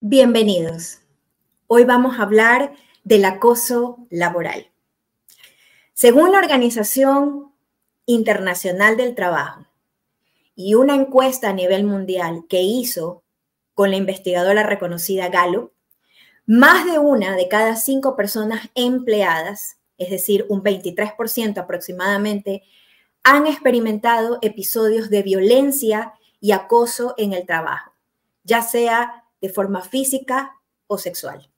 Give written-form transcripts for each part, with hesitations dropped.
Bienvenidos. Hoy vamos a hablar del acoso laboral. Según la Organización Internacional del Trabajo y una encuesta a nivel mundial que hizo con la investigadora reconocida Gallup, más de una de cada 5 personas empleadas, es decir, un 23% aproximadamente, han experimentado episodios de violencia y acoso en el trabajo, ya sea de forma física o sexual.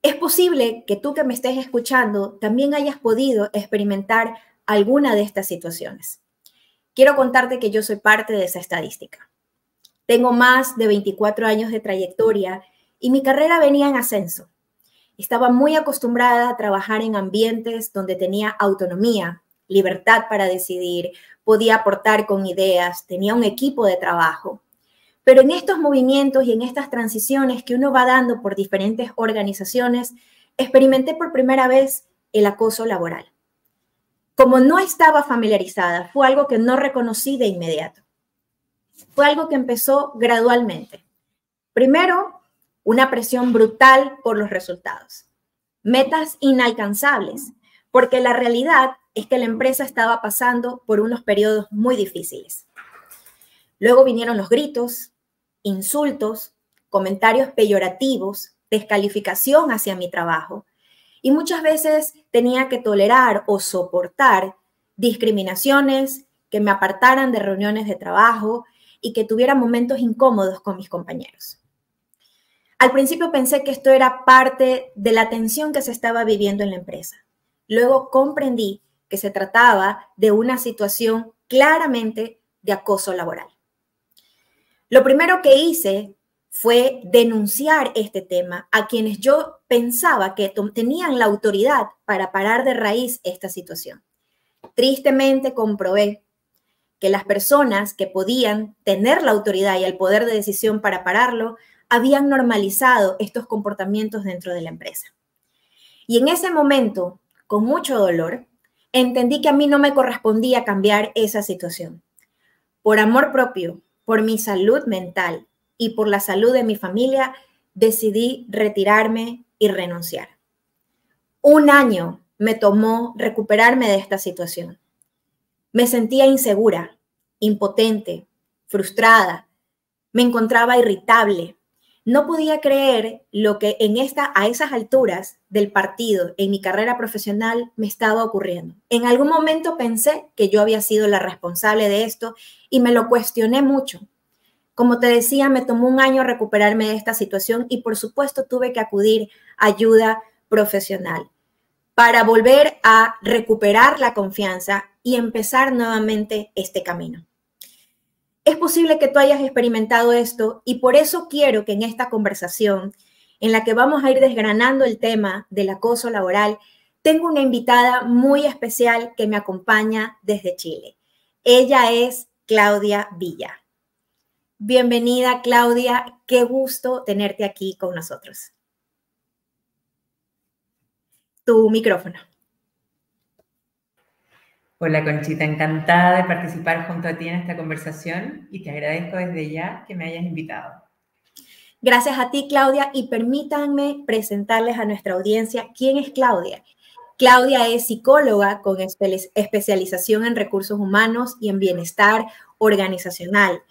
Es posible que tú que me estés escuchando también hayas podido experimentar alguna de estas situaciones. Quiero contarte que yo soy parte de esa estadística. Tengo más de 24 años de trayectoria y mi carrera venía en ascenso. Estaba muy acostumbrada a trabajar en ambientes donde tenía autonomía, libertad para decidir, podía aportar con ideas, tenía un equipo de trabajo. Pero en estos movimientos y en estas transiciones que uno va dando por diferentes organizaciones, experimenté por primera vez el acoso laboral. Como no estaba familiarizada, fue algo que no reconocí de inmediato. Fue algo que empezó gradualmente. Primero, una presión brutal por los resultados. Metas inalcanzables, porque la realidad es que la empresa estaba pasando por unos periodos muy difíciles. Luego vinieron los gritos, insultos, comentarios peyorativos, descalificación hacia mi trabajo. Y muchas veces tenía que tolerar o soportar discriminaciones, que me apartaran de reuniones de trabajo y que tuviera momentos incómodos con mis compañeros. Al principio pensé que esto era parte de la tensión que se estaba viviendo en la empresa. Luego comprendí que se trataba de una situación claramente de acoso laboral. Lo primero que hice fue denunciar este tema a quienes yo pensaba que tenían la autoridad para parar de raíz esta situación. Tristemente comprobé que las personas que podían tener la autoridad y el poder de decisión para pararlo habían normalizado estos comportamientos dentro de la empresa. Y en ese momento, con mucho dolor, entendí que a mí no me correspondía cambiar esa situación. Por amor propio, por mi salud mental y por la salud de mi familia, decidí retirarme y renunciar. 1 año me tomó recuperarme de esta situación. Me sentía insegura, impotente, frustrada, me encontraba irritable. No podía creer lo que a esas alturas del partido, en mi carrera profesional, me estaba ocurriendo. En algún momento pensé que yo había sido la responsable de esto y me lo cuestioné mucho. Como te decía, me tomó 1 año recuperarme de esta situación y por supuesto tuve que acudir a ayuda profesional para volver a recuperar la confianza y empezar nuevamente este camino. Es posible que tú hayas experimentado esto y por eso quiero que en esta conversación, en la que vamos a ir desgranando el tema del acoso laboral, tengo una invitada muy especial que me acompaña desde Chile. Ella es Claudia Villa. Bienvenida, Claudia. Qué gusto tenerte aquí con nosotros. Tu micrófono. Hola, Conchita, encantada de participar junto a ti en esta conversación y te agradezco desde ya que me hayas invitado. Gracias a ti, Claudia, y permítanme presentarles a nuestra audiencia quién es Claudia. Claudia es psicóloga con especialización en recursos humanos y en bienestar organizacional.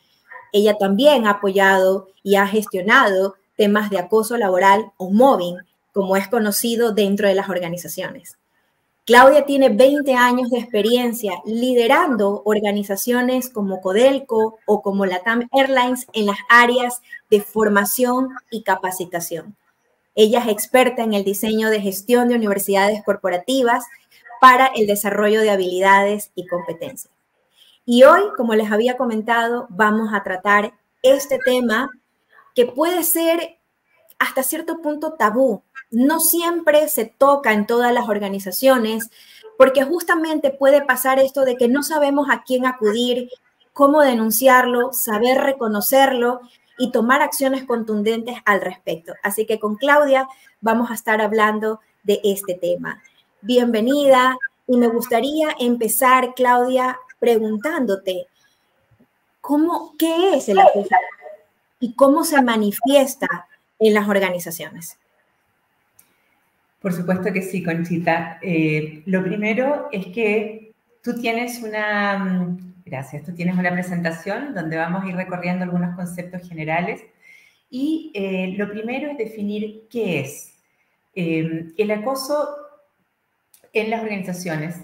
Ella también ha apoyado y ha gestionado temas de acoso laboral o mobbing, como es conocido dentro de las organizaciones. Claudia tiene 20 años de experiencia liderando organizaciones como Codelco o como LATAM Airlines en las áreas de formación y capacitación. Ella es experta en el diseño de gestión de universidades corporativas para el desarrollo de habilidades y competencias. Y hoy, como les había comentado, vamos a tratar este tema que puede ser hasta cierto punto tabú. No siempre se toca en todas las organizaciones porque justamente puede pasar esto de que no sabemos a quién acudir, cómo denunciarlo, saber reconocerlo y tomar acciones contundentes al respecto. Así que con Claudia vamos a estar hablando de este tema. Bienvenida y me gustaría empezar, Claudia, preguntándote, ¿qué es el acoso? y cómo se manifiesta en las organizaciones? Por supuesto que sí, Conchita. Lo primero es que tú tienes gracias, tú tienes una presentación donde vamos a ir recorriendo algunos conceptos generales y lo primero es definir qué es. El acoso en las organizaciones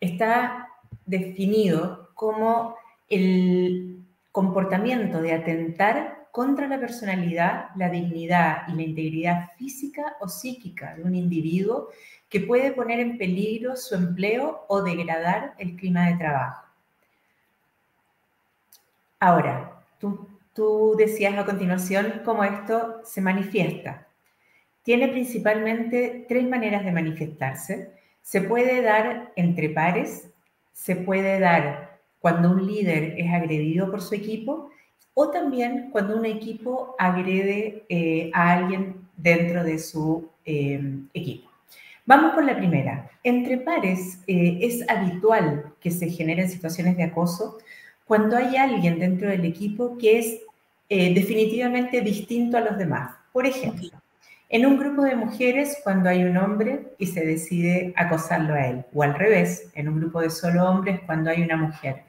está definido como el comportamiento de atentar contra la personalidad, la dignidad y la integridad física o psíquica de un individuo que puede poner en peligro su empleo o degradar el clima de trabajo. Ahora, tú decías a continuación cómo esto se manifiesta. Tiene principalmente tres maneras de manifestarse. Se puede dar entre pares, se puede dar cuando un líder es agredido por su equipo o también cuando un equipo agrede a alguien dentro de su equipo. Vamos por la primera. Entre pares es habitual que se generen situaciones de acoso cuando hay alguien dentro del equipo que es definitivamente distinto a los demás. Por ejemplo, en un grupo de mujeres cuando hay un hombre y se decide acosarlo a él, o al revés, en un grupo de solo hombres cuando hay una mujer.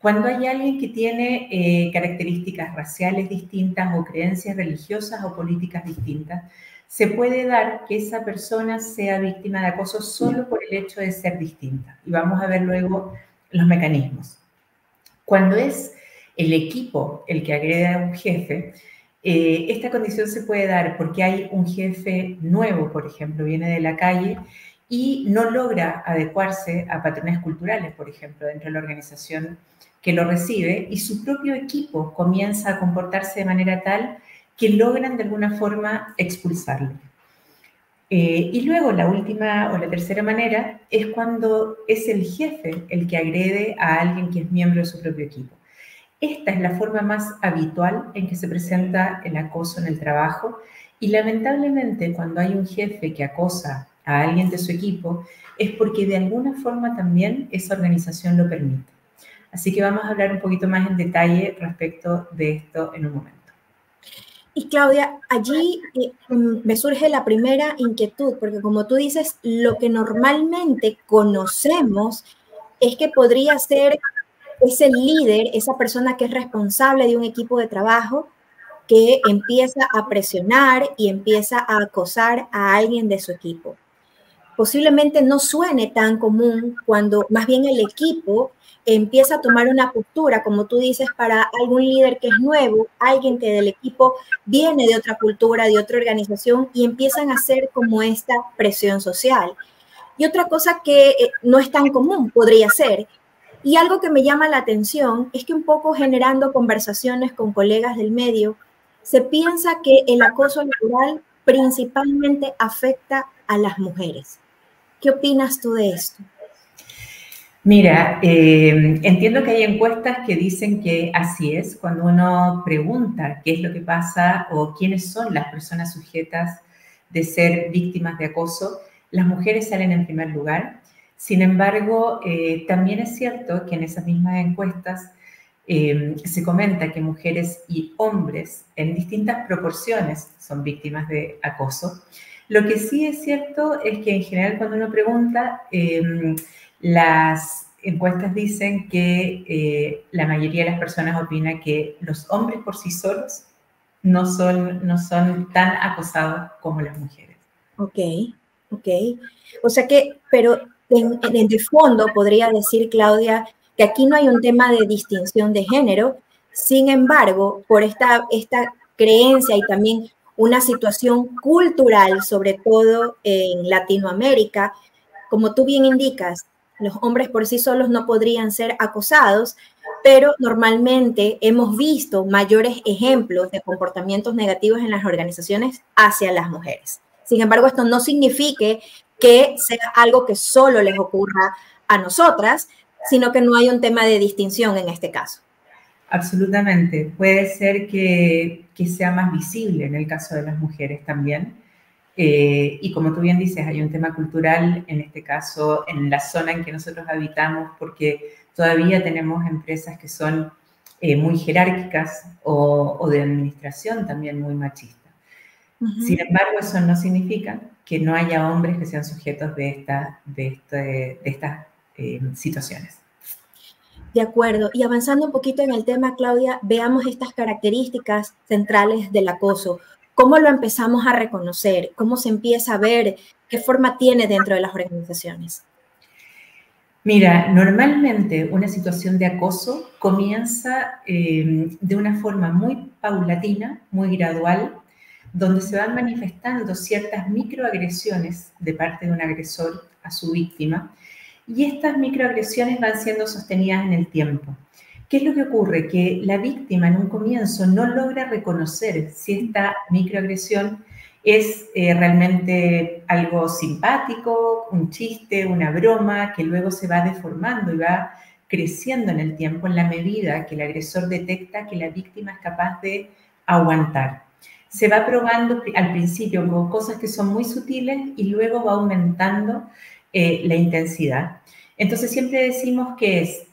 Cuando hay alguien que tiene características raciales distintas o creencias religiosas o políticas distintas, se puede dar que esa persona sea víctima de acoso solo por el hecho de ser distinta. Y vamos a ver luego los mecanismos. Cuando es el equipo el que agrede a un jefe, esta condición se puede dar porque hay un jefe nuevo, por ejemplo, viene de la calle y no logra adecuarse a patrones culturales, por ejemplo, dentro de la organización que lo recibe, y su propio equipo comienza a comportarse de manera tal que logran de alguna forma expulsarlo. Y luego la última o la tercera manera es cuando es el jefe el que agrede a alguien que es miembro de su propio equipo. Esta es la forma más habitual en que se presenta el acoso en el trabajo y lamentablemente cuando hay un jefe que acosa a alguien de su equipo es porque de alguna forma también esa organización lo permite. Así que vamos a hablar un poquito más en detalle respecto de esto en un momento. Y Claudia, allí me surge la primera inquietud, porque como tú dices, lo que normalmente conocemos es que podría ser ese líder, esa persona que es responsable de un equipo de trabajo, que empieza a presionar y empieza a acosar a alguien de su equipo. Posiblemente no suene tan común cuando más bien el equipo empieza a tomar una postura, como tú dices, para algún líder que es nuevo, alguien que del equipo viene de otra cultura, de otra organización, y empiezan a hacer como esta presión social. Y otra cosa que no es tan común podría ser, y algo que me llama la atención, es que un poco generando conversaciones con colegas del medio, se piensa que el acoso laboral principalmente afecta a las mujeres. ¿Qué opinas tú de esto? Mira, entiendo que hay encuestas que dicen que así es. Cuando uno pregunta qué es lo que pasa o quiénes son las personas sujetas de ser víctimas de acoso, las mujeres salen en primer lugar. Sin embargo, también es cierto que en esas mismas encuestas se comenta que mujeres y hombres en distintas proporciones son víctimas de acoso. Lo que sí es cierto es que en general cuando uno pregunta, las encuestas dicen que la mayoría de las personas opina que los hombres por sí solos no son tan acosados como las mujeres. Ok. O sea que, pero en el fondo podría decir, Claudia, que aquí no hay un tema de distinción de género. Sin embargo, por esta creencia y también una situación cultural, sobre todo en Latinoamérica, como tú bien indicas, los hombres por sí solos no podrían ser acosados, pero normalmente hemos visto mayores ejemplos de comportamientos negativos en las organizaciones hacia las mujeres. Sin embargo, esto no significa que sea algo que solo les ocurra a nosotras, sino que no hay un tema de distinción en este caso. Absolutamente. Puede ser que sea más visible en el caso de las mujeres también. Y como tú bien dices, hay un tema cultural, en este caso, en la zona en que nosotros habitamos, porque todavía tenemos empresas que son muy jerárquicas o de administración también muy machistas. Sin embargo, eso no significa que no haya hombres que sean sujetos de estas situaciones. De acuerdo. Y avanzando un poquito en el tema, Claudia, veamos estas características centrales del acoso. ¿Cómo lo empezamos a reconocer? ¿Cómo se empieza a ver? ¿Qué forma tiene dentro de las organizaciones? Mira, normalmente una situación de acoso comienza de una forma muy paulatina, muy gradual, donde se van manifestando ciertas microagresiones de parte de un agresor a su víctima, y estas microagresiones van siendo sostenidas en el tiempo. ¿Qué es lo que ocurre? Que la víctima en un comienzo no logra reconocer si esta microagresión es realmente algo simpático, un chiste, una broma, que luego se va deformando y va creciendo en el tiempo en la medida que el agresor detecta que la víctima es capaz de aguantar. Se va probando al principio con cosas que son muy sutiles y luego va aumentando la intensidad. Entonces siempre decimos que es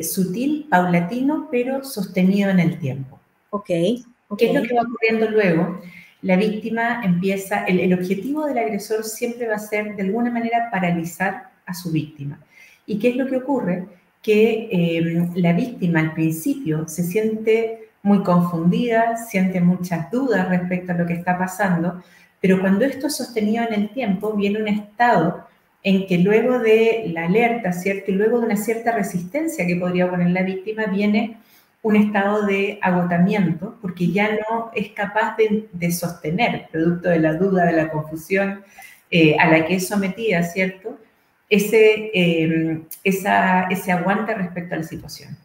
sutil, paulatino, pero sostenido en el tiempo. Okay. ¿Qué es lo que va ocurriendo luego? La víctima empieza, el objetivo del agresor siempre va a ser de alguna manera paralizar a su víctima. ¿Y qué es lo que ocurre? Que la víctima al principio se siente muy confundida, siente muchas dudas respecto a lo que está pasando, pero cuando esto es sostenido en el tiempo, viene un estado en que luego de la alerta, ¿cierto? Y luego de una cierta resistencia que podría poner la víctima, viene un estado de agotamiento, porque ya no es capaz de sostener, producto de la duda, de la confusión a la que es sometida, ¿cierto? Ese aguante respecto a la situación.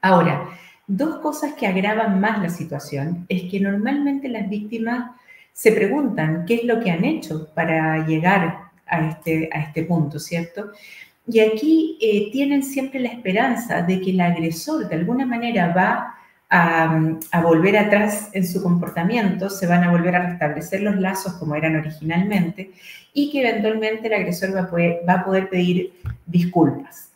Ahora, dos cosas que agravan más la situación es que normalmente las víctimas se preguntan qué es lo que han hecho para llegar a este punto, ¿cierto? Y aquí tienen siempre la esperanza de que el agresor de alguna manera va a volver atrás en su comportamiento, se van a volver a restablecer los lazos como eran originalmente y que eventualmente el agresor va a poder pedir disculpas.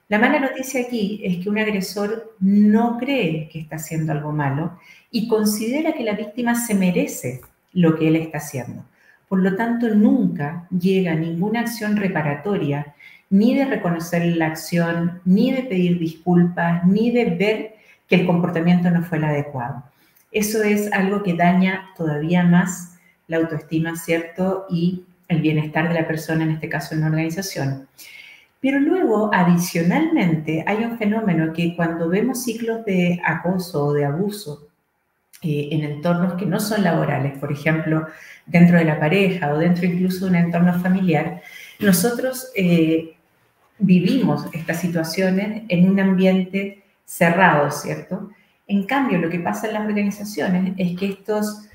La mala noticia aquí es que un agresor no cree que está haciendo algo malo y considera que la víctima se merece lo que él está haciendo. Por lo tanto, nunca llega ninguna acción reparatoria, ni de reconocer la acción, ni de pedir disculpas, ni de ver que el comportamiento no fue el adecuado. Eso es algo que daña todavía más la autoestima, ¿cierto? Y el bienestar de la persona, en este caso en una organización. Pero luego, adicionalmente, hay un fenómeno que cuando vemos ciclos de acoso o de abuso en entornos que no son laborales, por ejemplo, dentro de la pareja o dentro incluso de un entorno familiar, nosotros vivimos estas situaciones en un ambiente cerrado, ¿cierto? En cambio, lo que pasa en las organizaciones es que estos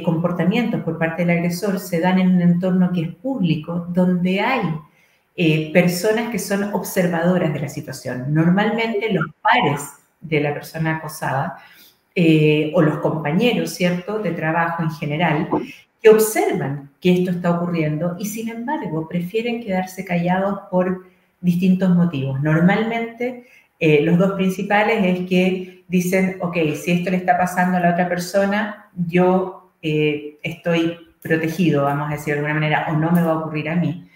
comportamientos por parte del agresor se dan en un entorno que es público, donde hay personas que son observadoras de la situación. Normalmente los pares de la persona acosada o los compañeros, ¿cierto?, de trabajo en general, que observan que esto está ocurriendo y sin embargo prefieren quedarse callados por distintos motivos. Normalmente los dos principales es que dicen, ok, si esto le está pasando a la otra persona, yo estoy protegido, vamos a decir de alguna manera, o no me va a ocurrir a mí.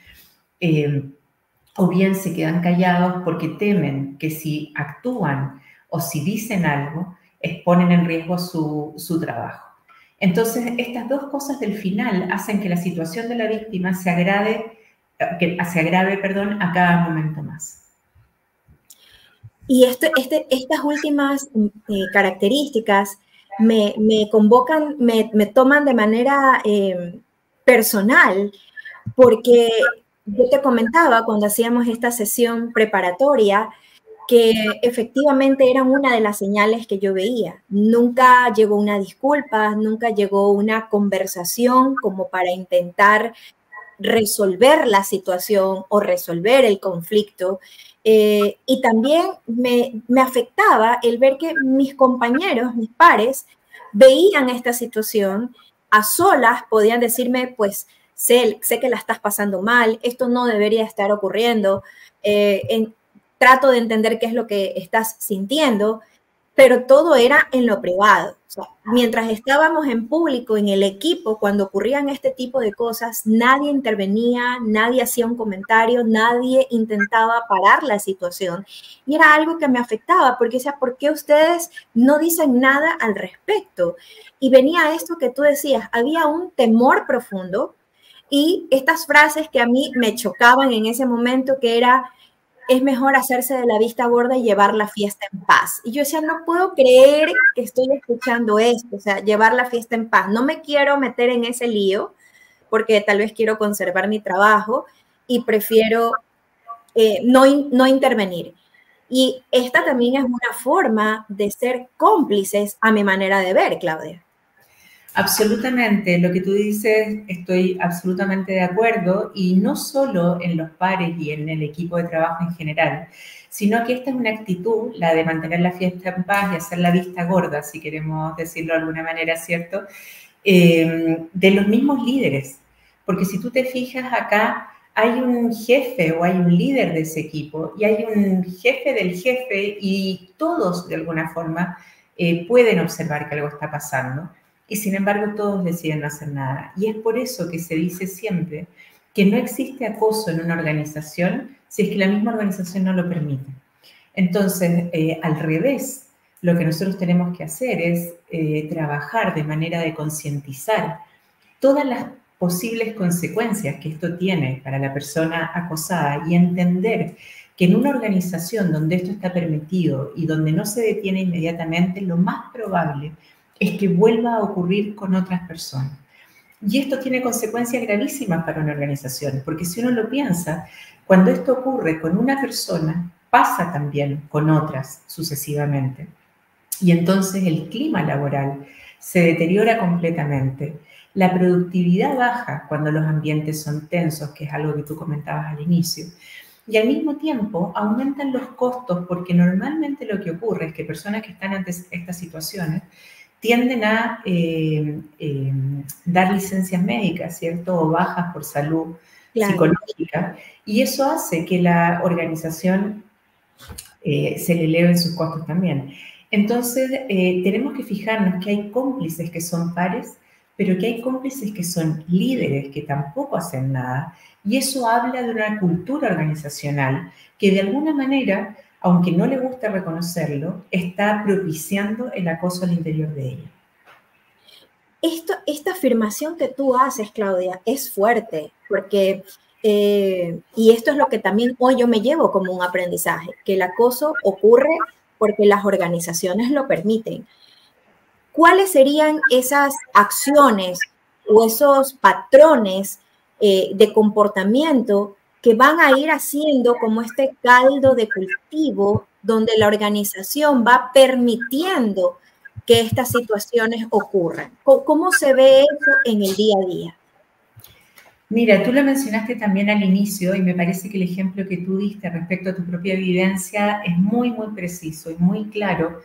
O bien se quedan callados porque temen que si actúan o si dicen algo, exponen en riesgo su trabajo. Entonces, estas dos cosas del final hacen que la situación de la víctima se agrave, a cada momento más. Y estas últimas características me convocan, me toman de manera personal, porque yo te comentaba cuando hacíamos esta sesión preparatoria que efectivamente eran una de las señales que yo veía. Nunca llegó una disculpa, nunca llegó una conversación como para intentar resolver la situación o resolver el conflicto. Y también me afectaba el ver que mis compañeros, mis pares, veían esta situación a solas, podían decirme, pues, sé que la estás pasando mal, esto no debería estar ocurriendo, trato de entender qué es lo que estás sintiendo, pero todo era en lo privado. O sea, mientras estábamos en público, en el equipo, cuando ocurrían este tipo de cosas, nadie intervenía, nadie hacía un comentario, nadie intentaba parar la situación. Y era algo que me afectaba, porque decía, ¿por qué ustedes no dicen nada al respecto? Y venía esto que tú decías, había un temor profundo y estas frases que a mí me chocaban en ese momento, que era, es mejor hacerse de la vista gorda y llevar la fiesta en paz. Y yo decía, no puedo creer que estoy escuchando esto, o sea, llevar la fiesta en paz. No me quiero meter en ese lío porque tal vez quiero conservar mi trabajo y prefiero no intervenir. Y esta también es una forma de ser cómplices a mi manera de ver, Claudia. Absolutamente, lo que tú dices, estoy absolutamente de acuerdo, y no solo en los pares y en el equipo de trabajo en general, sino que esta es una actitud, la de mantener la fiesta en paz y hacer la vista gorda, si queremos decirlo de alguna manera, ¿cierto? De los mismos líderes, porque si tú te fijas acá, hay un jefe o hay un líder de ese equipo y hay un jefe del jefe y todos de alguna forma pueden observar que algo está pasando. Y sin embargo todos deciden no hacer nada. Y es por eso que se dice siempre que no existe acoso en una organización si es que la misma organización no lo permite. Entonces, al revés, lo que nosotros tenemos que hacer es trabajar de manera de concientizar todas las posibles consecuencias que esto tiene para la persona acosada y entender que en una organización donde esto está permitido y donde no se detiene inmediatamente, lo más probable es que vuelva a ocurrir con otras personas. Y esto tiene consecuencias gravísimas para una organización, porque si uno lo piensa, cuando esto ocurre con una persona, pasa también con otras sucesivamente. Y entonces el clima laboral se deteriora completamente. La productividad baja cuando los ambientes son tensos, que es algo que tú comentabas al inicio. Y al mismo tiempo aumentan los costos, porque normalmente lo que ocurre es que personas que están ante estas situaciones tienden a dar licencias médicas, ¿cierto? O bajas por salud psicológica, y eso hace que la organización se le eleven sus costos también. Entonces, tenemos que fijarnos que hay cómplices que son pares, pero que hay cómplices que son líderes, que tampoco hacen nada, y eso habla de una cultura organizacional que de alguna manera, aunque no le guste reconocerlo, está propiciando el acoso al interior de ella. Esta afirmación que tú haces, Claudia, es fuerte, porque, y esto es lo que también hoy yo me llevo como un aprendizaje, que el acoso ocurre porque las organizaciones lo permiten. ¿Cuáles serían esas acciones o esos patrones de comportamiento que van a ir haciendo como este caldo de cultivo donde la organización va permitiendo que estas situaciones ocurran? ¿Cómo se ve eso en el día a día? Mira, tú lo mencionaste también al inicio y me parece que el ejemplo que tú diste respecto a tu propia vivencia es muy, muy preciso y muy claro,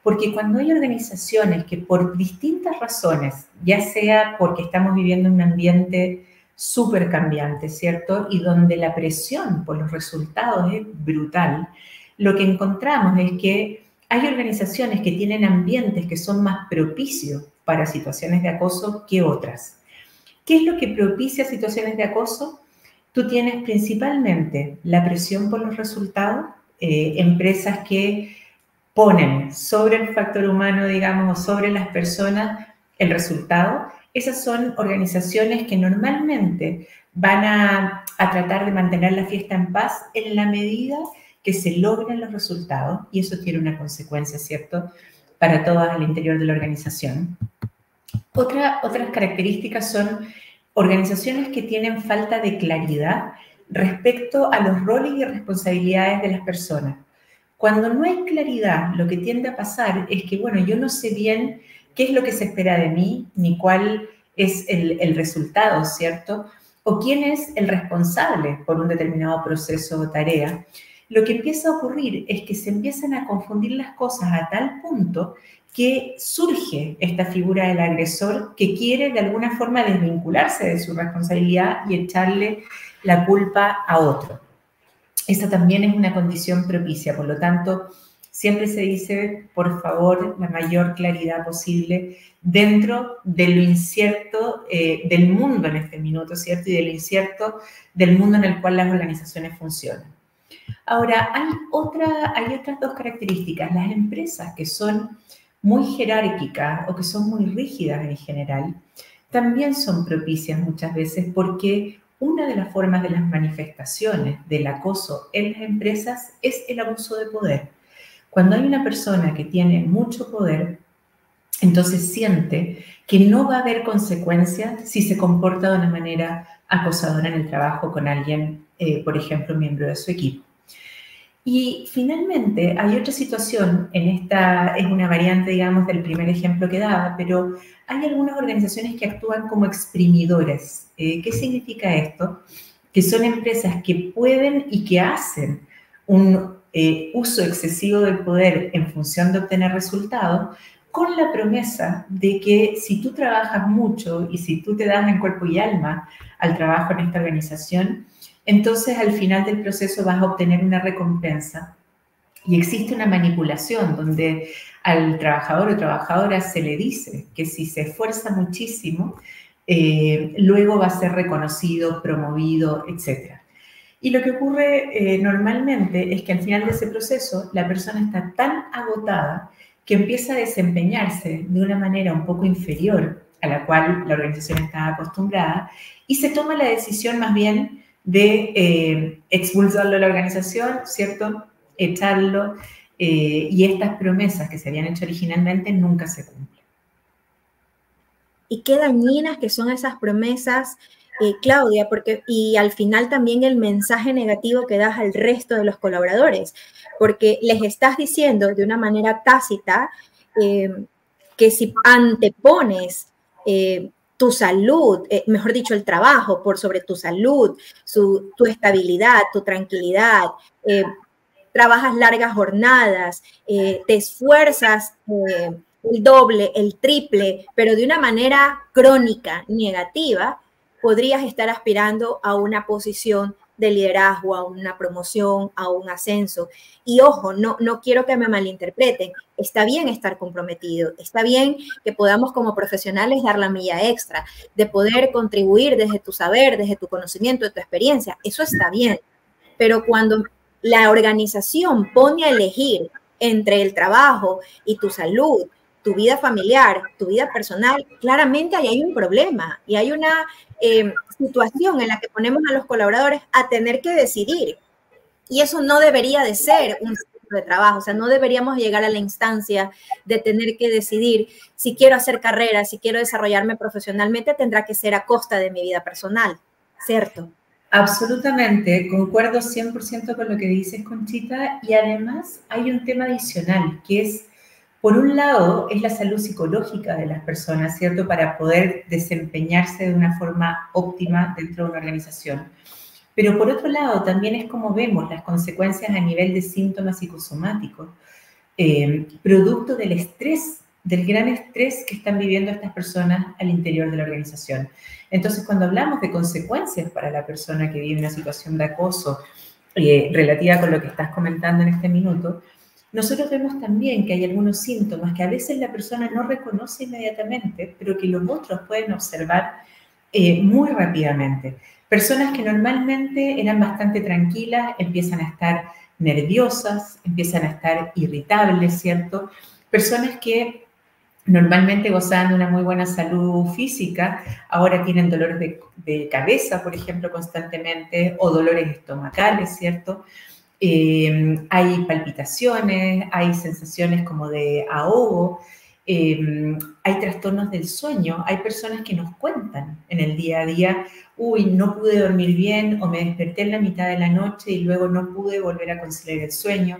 porque cuando hay organizaciones que por distintas razones, ya sea porque estamos viviendo un ambiente súper cambiante, ¿cierto? Y donde la presión por los resultados es brutal, lo que encontramos es que hay organizaciones que tienen ambientes que son más propicios para situaciones de acoso que otras. ¿Qué es lo que propicia situaciones de acoso? Tú tienes principalmente la presión por los resultados, empresas que ponen sobre el factor humano, digamos, o sobre las personas el resultado. Esas son organizaciones que normalmente van a tratar de mantener la fiesta en paz en la medida que se logren los resultados, y eso tiene una consecuencia, ¿cierto?, para todas al interior de la organización. Otras características son organizaciones que tienen falta de claridad respecto a los roles y responsabilidades de las personas. Cuando no hay claridad, lo que tiende a pasar es que, bueno, yo no sé bien qué es lo que se espera de mí, ni cuál es el resultado, ¿cierto? O quién es el responsable por un determinado proceso o tarea. Lo que empieza a ocurrir es que se empiezan a confundir las cosas a tal punto que surge esta figura del agresor que quiere de alguna forma desvincularse de su responsabilidad y echarle la culpa a otro. Esa también es una condición propicia, por lo tanto, siempre se dice, por favor, la mayor claridad posible dentro de lo incierto del mundo en este minuto, ¿cierto? Y de lo incierto del mundo en el cual las organizaciones funcionan. Ahora, hay otras dos características. Las empresas que son muy jerárquicas o que son muy rígidas en general, también son propicias muchas veces porque una de las formas de las manifestaciones del acoso en las empresas es el abuso de poder. Cuando hay una persona que tiene mucho poder, entonces siente que no va a haber consecuencias si se comporta de una manera acosadora en el trabajo con alguien, por ejemplo, miembro de su equipo. Y finalmente hay otra situación, es una variante, digamos, del primer ejemplo que daba, pero hay algunas organizaciones que actúan como exprimidores. ¿Qué significa esto? Que son empresas que pueden y que hacen un uso excesivo del poder en función de obtener resultados, con la promesa de que si tú trabajas mucho y si tú te das en cuerpo y alma al trabajo en esta organización, entonces al final del proceso vas a obtener una recompensa. Y existe una manipulación donde al trabajador o trabajadora se le dice que si se esfuerza muchísimo, luego va a ser reconocido, promovido, etc. Y lo que ocurre normalmente es que al final de ese proceso la persona está tan agotada que empieza a desempeñarse de una manera un poco inferior a la cual la organización está acostumbrada y se toma la decisión más bien de expulsarlo de la organización, ¿cierto? Echarlo, y estas promesas que se habían hecho originalmente nunca se cumplen. Y qué dañinas que son esas promesas, Claudia, y al final también el mensaje negativo que das al resto de los colaboradores, porque les estás diciendo de una manera tácita que si antepones tu salud, mejor dicho, el trabajo por sobre tu salud, tu estabilidad, tu tranquilidad, trabajas largas jornadas, te esfuerzas el doble, el triple, pero de una manera crónica, negativa, podrías estar aspirando a una posición de liderazgo, a una promoción, a un ascenso. Y ojo, no quiero que me malinterpreten. Está bien estar comprometido, está bien que podamos como profesionales dar la milla extra, de poder contribuir desde tu saber, desde tu conocimiento, de tu experiencia. Eso está bien. Pero cuando la organización pone a elegir entre el trabajo y tu salud, tu vida familiar, tu vida personal, claramente ahí hay un problema y hay una situación en la que ponemos a los colaboradores a tener que decidir. Y eso no debería de ser un ciclo de trabajo, o sea, no deberíamos llegar a la instancia de tener que decidir si quiero hacer carrera, si quiero desarrollarme profesionalmente, tendrá que ser a costa de mi vida personal, ¿cierto? Absolutamente, concuerdo 100% con lo que dices, Conchita, y además hay un tema adicional, que es, por un lado, es la salud psicológica de las personas, ¿cierto?, para poder desempeñarse de una forma óptima dentro de una organización. Pero por otro lado, también es como vemos las consecuencias a nivel de síntomas psicosomáticos, producto del estrés, del gran estrés que están viviendo estas personas al interior de la organización. Entonces, cuando hablamos de consecuencias para la persona que vive una situación de acoso relativa con lo que estás comentando en este minuto, nosotros vemos también que hay algunos síntomas que a veces la persona no reconoce inmediatamente, pero que los otros pueden observar muy rápidamente. Personas que normalmente eran bastante tranquilas empiezan a estar nerviosas, empiezan a estar irritables, ¿cierto? Personas que normalmente gozaban de una muy buena salud física, ahora tienen dolores de cabeza, por ejemplo, constantemente, o dolores estomacales, ¿cierto? Hay palpitaciones, hay sensaciones como de ahogo, hay trastornos del sueño, hay personas que nos cuentan en el día a día, uy, no pude dormir bien o me desperté en la mitad de la noche y luego no pude volver a conciliar el sueño.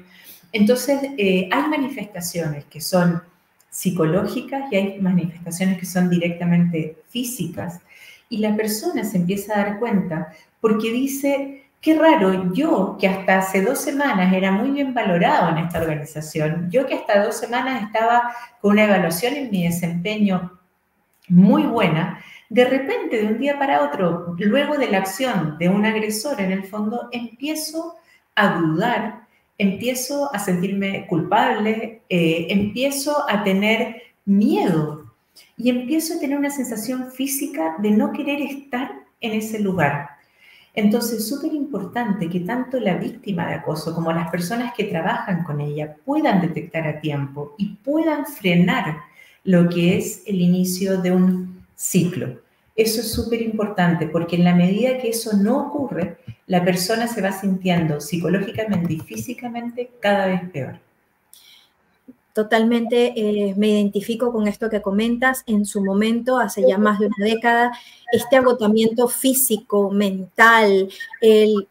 Entonces, hay manifestaciones que son psicológicas y hay manifestaciones que son directamente físicas y la persona se empieza a dar cuenta porque dice, qué raro, yo que hasta hace 2 semanas era muy bien valorado en esta organización, yo que hasta 2 semanas estaba con una evaluación en mi desempeño muy buena, de repente, de un día para otro, luego de la acción de un agresor, en el fondo, empiezo a dudar empiezo a sentirme culpable, empiezo a tener miedo y empiezo a tener una sensación física de no querer estar en ese lugar. Entonces, es súper importante que tanto la víctima de acoso como las personas que trabajan con ella puedan detectar a tiempo y puedan frenar lo que es el inicio de un ciclo. Eso es súper importante porque en la medida que eso no ocurre, la persona se va sintiendo psicológicamente y físicamente cada vez peor. Totalmente me identifico con esto que comentas. En su momento, hace ya más de una década, este agotamiento físico, mental,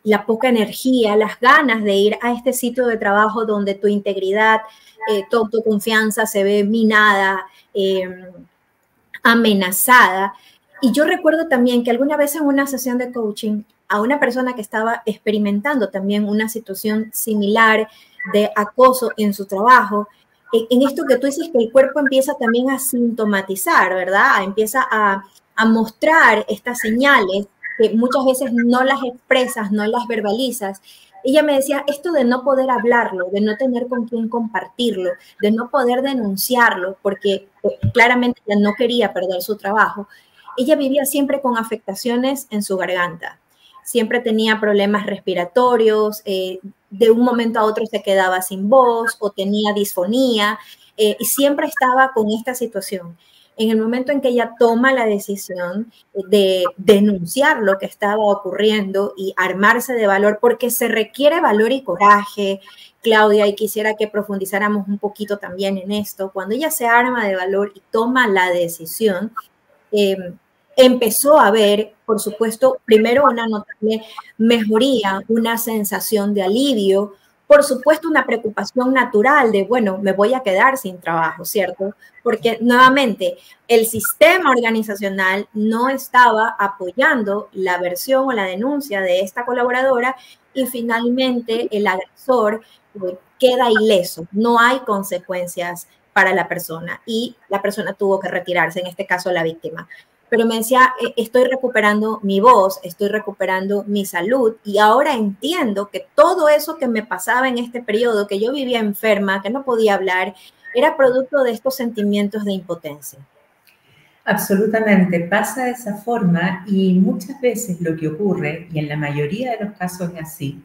la poca energía, las ganas de ir a este sitio de trabajo donde tu integridad, tu autoconfianza se ve minada, amenazada. Y yo recuerdo también que alguna vez en una sesión de coaching a una persona que estaba experimentando también una situación similar de acoso en su trabajo, en esto que tú dices que el cuerpo empieza también a sintomatizar, ¿verdad? Empieza a mostrar estas señales que muchas veces no las expresas, no las verbalizas. Ella me decía, esto de no poder hablarlo, de no tener con quién compartirlo, de no poder denunciarlo, porque claramente ella no quería perder su trabajo, ella vivía siempre con afectaciones en su garganta. Siempre tenía problemas respiratorios, de un momento a otro se quedaba sin voz o tenía disfonía, y siempre estaba con esta situación. En el momento en que ella toma la decisión de denunciar lo que estaba ocurriendo y armarse de valor, porque se requiere valor y coraje, Claudia, y quisiera que profundizáramos un poquito también en esto, cuando ella se arma de valor y toma la decisión, eh, empezó a ver, por supuesto, primero una notable mejoría, una sensación de alivio, por supuesto una preocupación natural de, bueno, me voy a quedar sin trabajo, ¿cierto? Porque nuevamente el sistema organizacional no estaba apoyando la versión o la denuncia de esta colaboradora y finalmente el agresor queda ileso, no hay consecuencias para la persona y la persona tuvo que retirarse, en este caso la víctima. Pero me decía, estoy recuperando mi voz, estoy recuperando mi salud y ahora entiendo que todo eso que me pasaba en este periodo, que yo vivía enferma, que no podía hablar, era producto de estos sentimientos de impotencia. Absolutamente, pasa de esa forma y muchas veces lo que ocurre, y en la mayoría de los casos es así,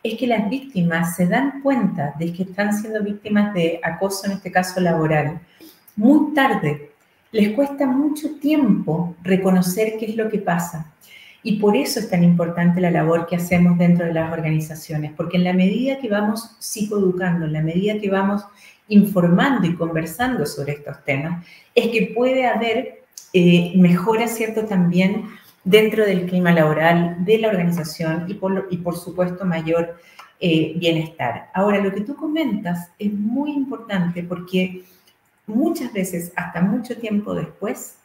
es que las víctimas se dan cuenta de que están siendo víctimas de acoso, en este caso laboral, muy tarde. Les cuesta mucho tiempo reconocer qué es lo que pasa. Y por eso es tan importante la labor que hacemos dentro de las organizaciones, porque en la medida que vamos psicoeducando, en la medida que vamos informando y conversando sobre estos temas, es que puede haber mejora, ¿cierto?, también dentro del clima laboral de la organización y por supuesto mayor bienestar. Ahora, lo que tú comentas es muy importante porque muchas veces, hasta mucho tiempo después,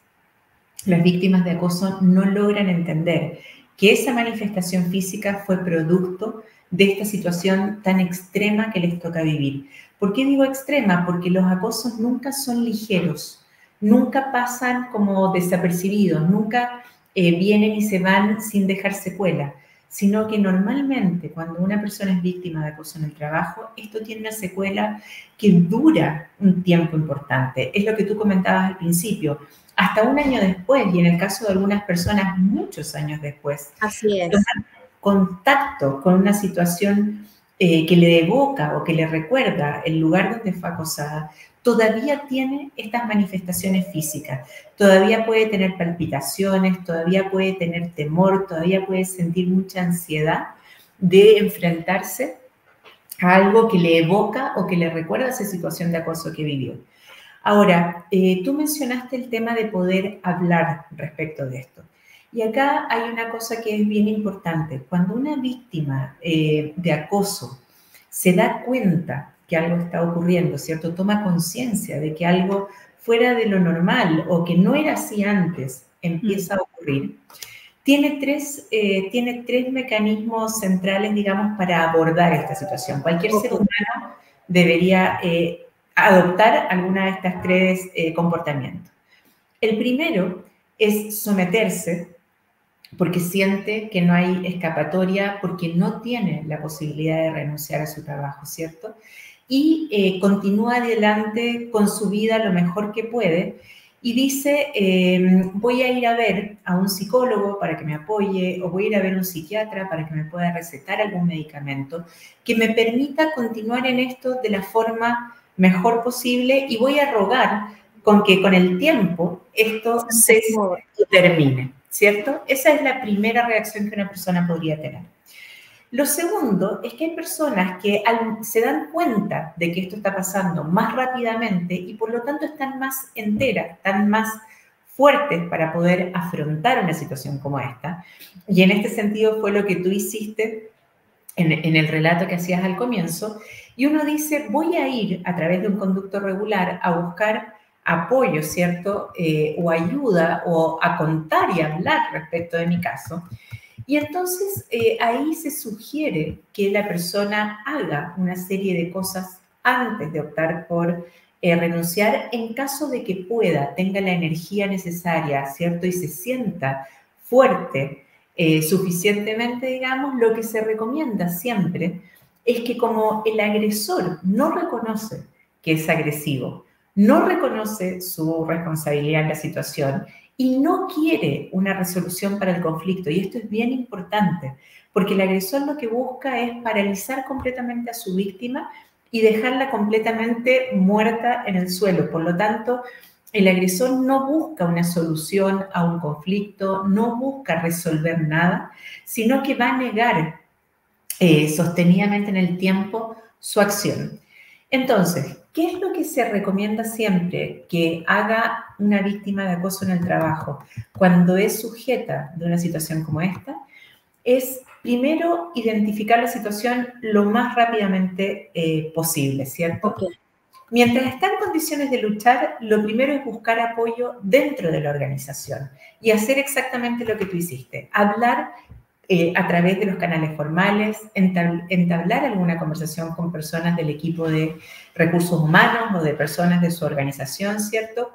las víctimas de acoso no logran entender que esa manifestación física fue producto de esta situación tan extrema que les toca vivir. ¿Por qué digo extrema? Porque los acosos nunca son ligeros, nunca pasan como desapercibidos, nunca vienen y se van sin dejar secuela, sino que normalmente cuando una persona es víctima de acoso en el trabajo, esto tiene una secuela que dura un tiempo importante. Es lo que tú comentabas al principio, hasta un año después, y en el caso de algunas personas, muchos años después. Así es. Tomar contacto con una situación que le evoca o que le recuerda el lugar donde fue acosada, todavía tiene estas manifestaciones físicas, todavía puede tener palpitaciones, todavía puede tener temor, todavía puede sentir mucha ansiedad de enfrentarse a algo que le evoca o que le recuerda esa situación de acoso que vivió. Ahora, tú mencionaste el tema de poder hablar respecto de esto. Y acá hay una cosa que es bien importante. Cuando una víctima de acoso se da cuenta que algo está ocurriendo, ¿cierto? Toma conciencia de que algo fuera de lo normal o que no era así antes empieza a ocurrir. Tiene tres mecanismos centrales, digamos, para abordar esta situación. Cualquier ser humano debería adoptar alguna de estas tres comportamientos. El primero es someterse porque siente que no hay escapatoria, porque no tiene la posibilidad de renunciar a su trabajo, ¿cierto? Y continúa adelante con su vida lo mejor que puede y dice, voy a ir a ver a un psicólogo para que me apoye o voy a ir a ver a un psiquiatra para que me pueda recetar algún medicamento que me permita continuar en esto de la forma mejor posible y voy a rogar con que con el tiempo esto se termine, ¿cierto? Esa es la primera reacción que una persona podría tener. Lo segundo es que hay personas que se dan cuenta de que esto está pasando más rápidamente y por lo tanto están más enteras, están más fuertes para poder afrontar una situación como esta. Y en este sentido fue lo que tú hiciste en el relato que hacías al comienzo. Y uno dice, voy a ir a través de un conducto regular a buscar apoyo, ¿cierto? O ayuda o a contar y hablar respecto de mi caso. Y entonces ahí se sugiere que la persona haga una serie de cosas antes de optar por renunciar en caso de que pueda, tenga la energía necesaria, ¿cierto? Y se sienta fuerte suficientemente, digamos, lo que se recomienda siempre es que como el agresor no reconoce que es agresivo, no reconoce su responsabilidad en la situación y no quiere una resolución para el conflicto, y esto es bien importante, porque el agresor lo que busca es paralizar completamente a su víctima y dejarla completamente muerta en el suelo. Por lo tanto, el agresor no busca una solución a un conflicto, no busca resolver nada, sino que va a negar sostenidamente en el tiempo su acción. Entonces, ¿qué es lo que se recomienda siempre que haga una víctima de acoso en el trabajo cuando es sujeta de una situación como esta? Es primero identificar la situación lo más rápidamente posible, ¿cierto? Okay. Mientras está en condiciones de luchar, lo primero es buscar apoyo dentro de la organización y hacer exactamente lo que tú hiciste, hablar a través de los canales formales, entablar alguna conversación con personas del equipo de recursos humanos o de personas de su organización, ¿cierto?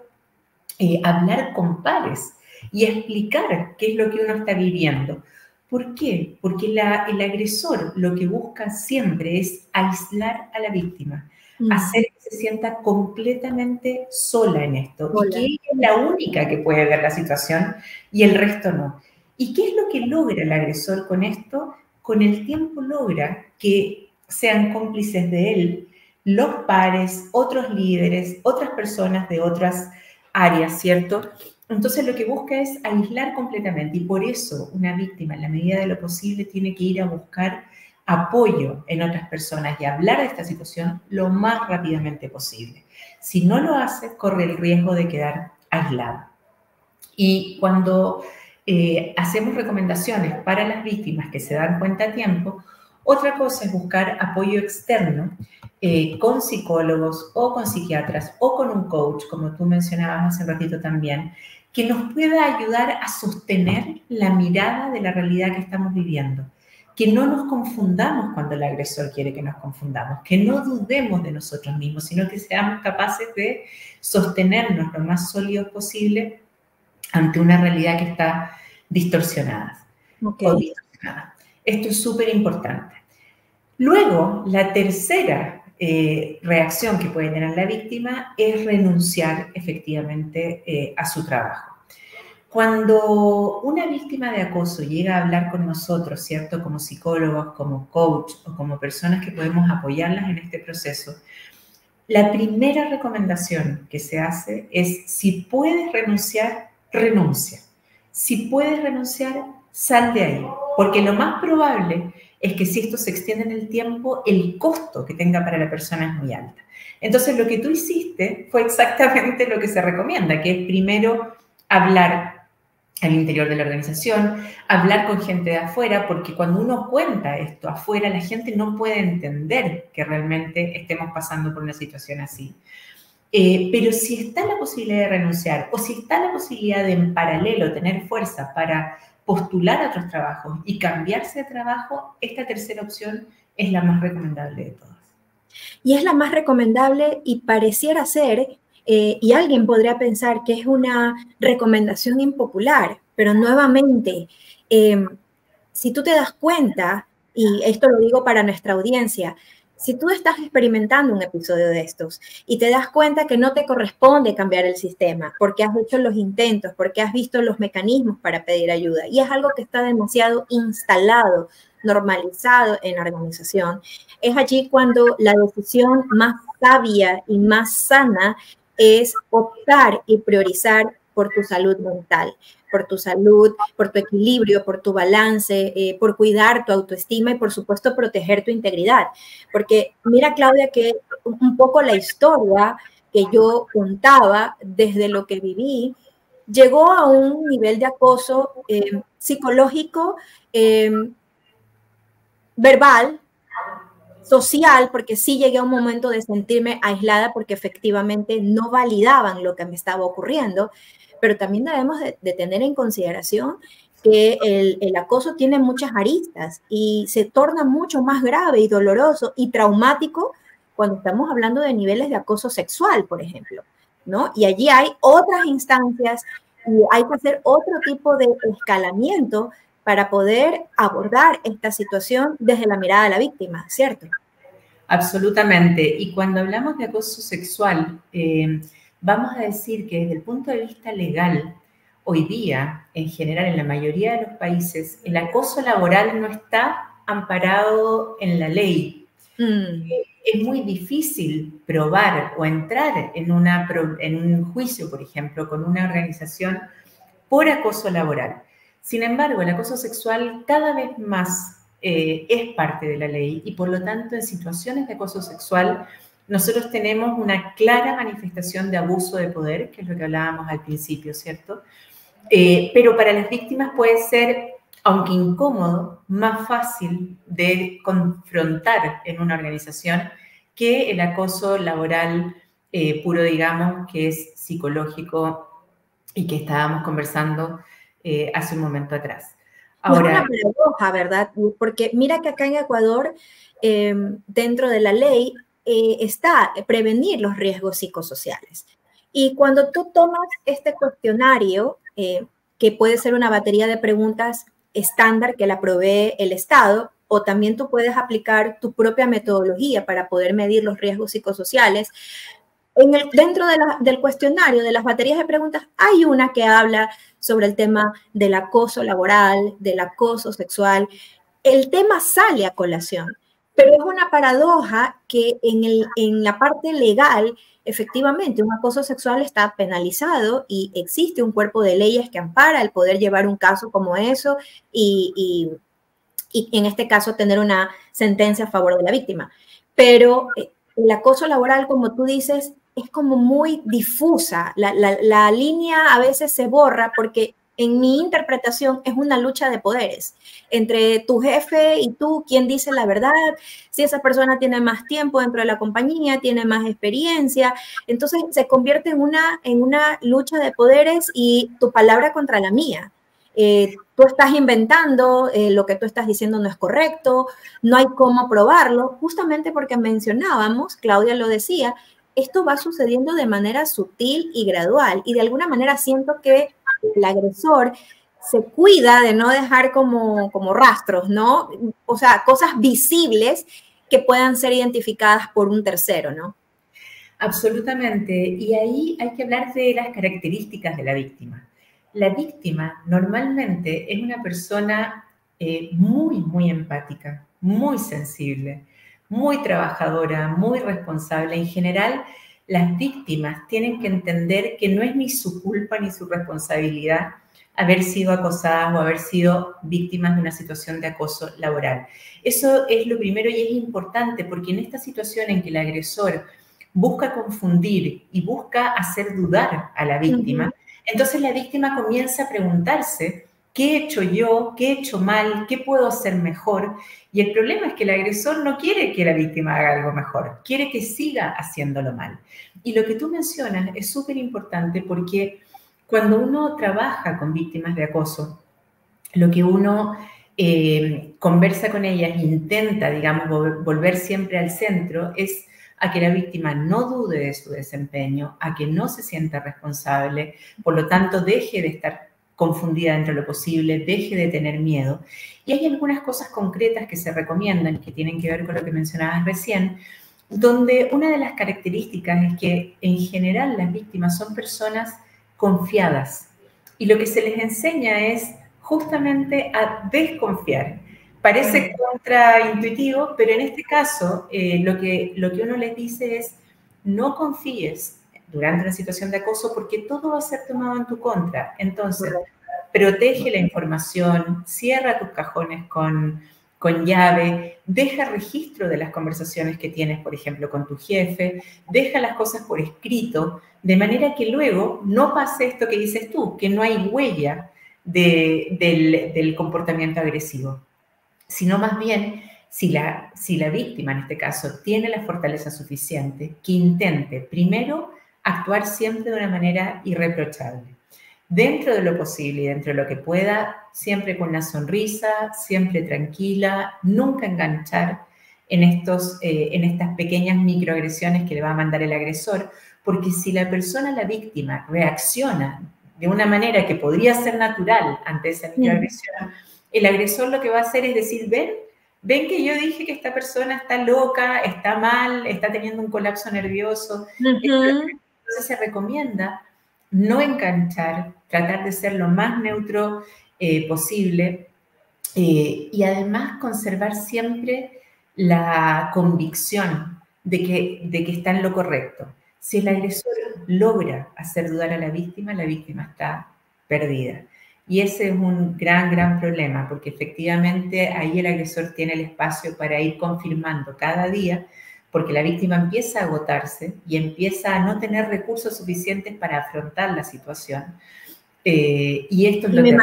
Hablar con pares y explicar qué es lo que uno está viviendo. ¿Por qué? Porque el agresor lo que busca siempre es aislar a la víctima, hacer que se sienta completamente sola en esto y que ella es la única que puede ver la situación y el resto no. ¿Y qué es lo que logra el agresor con esto? Con el tiempo logra que sean cómplices de él los pares, otros líderes, otras personas de otras áreas, ¿cierto? Entonces lo que busca es aislar completamente y por eso una víctima en la medida de lo posible tiene que ir a buscar apoyo en otras personas y hablar de esta situación lo más rápidamente posible. Si no lo hace, corre el riesgo de quedar aislado. Y cuando hacemos recomendaciones para las víctimas que se dan cuenta a tiempo, otra cosa es buscar apoyo externo con psicólogos o con psiquiatras o con un coach, como tú mencionabas hace un ratito también, que nos pueda ayudar a sostener la mirada de la realidad que estamos viviendo. Que no nos confundamos cuando el agresor quiere que nos confundamos, que no dudemos de nosotros mismos, sino que seamos capaces de sostenernos lo más sólidos posible ante una realidad que está distorsionada. Okay. Esto es súper importante. Luego, la tercera reacción que puede tener la víctima es renunciar efectivamente a su trabajo. Cuando una víctima de acoso llega a hablar con nosotros, ¿cierto? Como psicólogos, como coach o como personas que podemos apoyarlas en este proceso, la primera recomendación que se hace es, si puedes renunciar, renuncia. Si puedes renunciar, sal de ahí. Porque lo más probable es que si esto se extiende en el tiempo, el costo que tenga para la persona es muy alta. Entonces, lo que tú hiciste fue exactamente lo que se recomienda, que es primero hablar al interior de la organización, hablar con gente de afuera, porque cuando uno cuenta esto afuera, la gente no puede entender que realmente estemos pasando por una situación así. Pero si está la posibilidad de renunciar o si está la posibilidad de en paralelo tener fuerza para postular a otros trabajos y cambiarse de trabajo, esta tercera opción es la más recomendable de todas. Y es la más recomendable y pareciera ser, y alguien podría pensar que es una recomendación impopular, pero nuevamente Si tú te das cuenta, y esto lo digo para nuestra audiencia, si tú estás experimentando un episodio de estos y te das cuenta que no te corresponde cambiar el sistema porque has hecho los intentos, porque has visto los mecanismos para pedir ayuda y es algo que está demasiado instalado, normalizado en la organización, es allí cuando la decisión más sabia y más sana es optar y priorizar por tu salud mental, por tu salud, por tu equilibrio, por tu balance, por cuidar tu autoestima y por supuesto proteger tu integridad. Porque mira, Claudia, que un poco la historia que yo contaba desde lo que viví llegó a un nivel de acoso psicológico, verbal, social, porque sí llegué a un momento de sentirme aislada porque efectivamente no validaban lo que me estaba ocurriendo, pero también debemos de tener en consideración que el acoso tiene muchas aristas y se torna mucho más grave y doloroso y traumático cuando estamos hablando de niveles de acoso sexual, por ejemplo, ¿no? Y allí hay otras instancias y hay que hacer otro tipo de escalamiento para poder abordar esta situación desde la mirada de la víctima, ¿cierto? Absolutamente. Y cuando hablamos de acoso sexual, vamos a decir que desde el punto de vista legal, hoy día, en general, en la mayoría de los países, el acoso laboral no está amparado en la ley. Es muy difícil probar o entrar en un juicio, por ejemplo, con una organización por acoso laboral. Sin embargo, el acoso sexual cada vez más es parte de la ley y por lo tanto en situaciones de acoso sexual nosotros tenemos una clara manifestación de abuso de poder, que es lo que hablábamos al principio, ¿cierto? Pero para las víctimas puede ser, aunque incómodo, más fácil de confrontar en una organización que el acoso laboral puro, digamos, que es psicológico y que estábamos conversando hace un momento atrás. Ahora, es una paradoja, ¿verdad? Porque mira que acá en Ecuador, dentro de la ley, está prevenir los riesgos psicosociales. Y cuando tú tomas este cuestionario, que puede ser una batería de preguntas estándar que la provee el Estado, o también tú puedes aplicar tu propia metodología para poder medir los riesgos psicosociales, dentro del cuestionario, de las baterías de preguntas, hay una que habla sobre el tema del acoso laboral, del acoso sexual. El tema sale a colación, pero es una paradoja que en la parte legal, efectivamente, un acoso sexual está penalizado y existe un cuerpo de leyes que ampara el poder llevar un caso como eso y en este caso tener una sentencia a favor de la víctima. Pero el acoso laboral, como tú dices, es como muy difusa. La línea a veces se borra porque en mi interpretación es una lucha de poderes entre tu jefe y tú, quién dice la verdad, si esa persona tiene más tiempo dentro de la compañía, tiene más experiencia, entonces se convierte en una lucha de poderes y tu palabra contra la mía. Tú estás inventando, lo que tú estás diciendo no es correcto, no hay cómo probarlo, justamente porque mencionábamos, Claudia lo decía, esto va sucediendo de manera sutil y gradual y de alguna manera siento que el agresor se cuida de no dejar como rastros, ¿no? O sea, cosas visibles que puedan ser identificadas por un tercero, ¿no? Absolutamente. Y ahí hay que hablar de las características de la víctima. La víctima normalmente es una persona muy, muy empática, muy sensible, muy trabajadora, muy responsable. En general, las víctimas tienen que entender que no es ni su culpa ni su responsabilidad haber sido acosadas o haber sido víctimas de una situación de acoso laboral. Eso es lo primero y es importante porque en esta situación en que el agresor busca confundir y busca hacer dudar a la víctima, entonces la víctima comienza a preguntarse, ¿qué he hecho yo? ¿Qué he hecho mal? ¿Qué puedo hacer mejor? Y el problema es que el agresor no quiere que la víctima haga algo mejor, quiere que siga haciéndolo mal. Y lo que tú mencionas es súper importante porque cuando uno trabaja con víctimas de acoso, lo que uno conversa con ellas, intenta, digamos, volver siempre al centro, es a que la víctima no dude de su desempeño, a que no se sienta responsable, por lo tanto deje de estar confundida dentro de lo posible, deje de tener miedo. Y hay algunas cosas concretas que se recomiendan que tienen que ver con lo que mencionabas recién, donde una de las características es que en general las víctimas son personas confiadas y lo que se les enseña es justamente a desconfiar. Parece contraintuitivo, pero en este caso lo que uno les dice es no confíes durante una situación de acoso porque todo va a ser tomado en tu contra. Entonces, protege la información, cierra tus cajones con llave, deja registro de las conversaciones que tienes, por ejemplo, con tu jefe, deja las cosas por escrito, de manera que luego no pase esto que dices tú, que no hay huella del comportamiento agresivo, sino más bien, si la víctima en este caso tiene la fortaleza suficiente, que intente primero actuar siempre de una manera irreprochable, dentro de lo posible y dentro de lo que pueda, siempre con una sonrisa, siempre tranquila, nunca enganchar en estas pequeñas microagresiones que le va a mandar el agresor, porque si la persona, la víctima, reacciona de una manera que podría ser natural ante esa microagresión, el agresor lo que va a hacer es decir, ven que yo dije que esta persona está loca, está mal, está teniendo un colapso nervioso. Entonces se recomienda no enganchar, tratar de ser lo más neutro posible y además conservar siempre la convicción de que está en lo correcto. Si el agresor logra hacer dudar a la víctima está perdida. Y ese es un gran, gran problema, porque efectivamente ahí el agresor tiene el espacio para ir confirmando cada día, porque la víctima empieza a agotarse y empieza a no tener recursos suficientes para afrontar la situación. Y esto es lo que...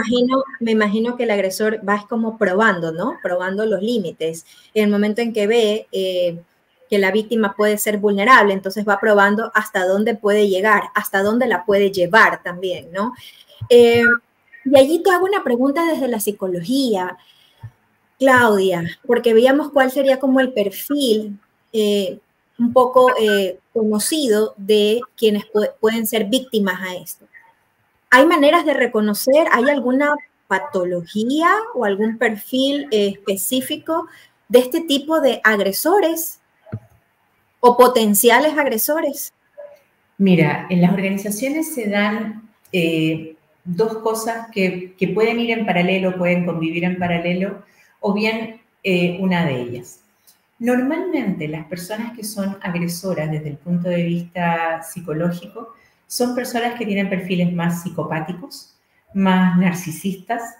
Me imagino que el agresor va como probando, ¿no? Probando los límites. En el momento en que ve que la víctima puede ser vulnerable, entonces va probando hasta dónde puede llegar, hasta dónde la puede llevar también, ¿no? Y allí te hago una pregunta desde la psicología, Claudia, porque veíamos cuál sería como el perfil un poco conocido de quienes pueden ser víctimas a esto. ¿Hay maneras de reconocer? ¿Hay alguna patología o algún perfil específico de este tipo de agresores o potenciales agresores? Mira, en las organizaciones se dan dos cosas que pueden ir en paralelo, pueden convivir en paralelo, o bien una de ellas. Normalmente las personas que son agresoras desde el punto de vista psicológico son personas que tienen perfiles más psicopáticos, más narcisistas,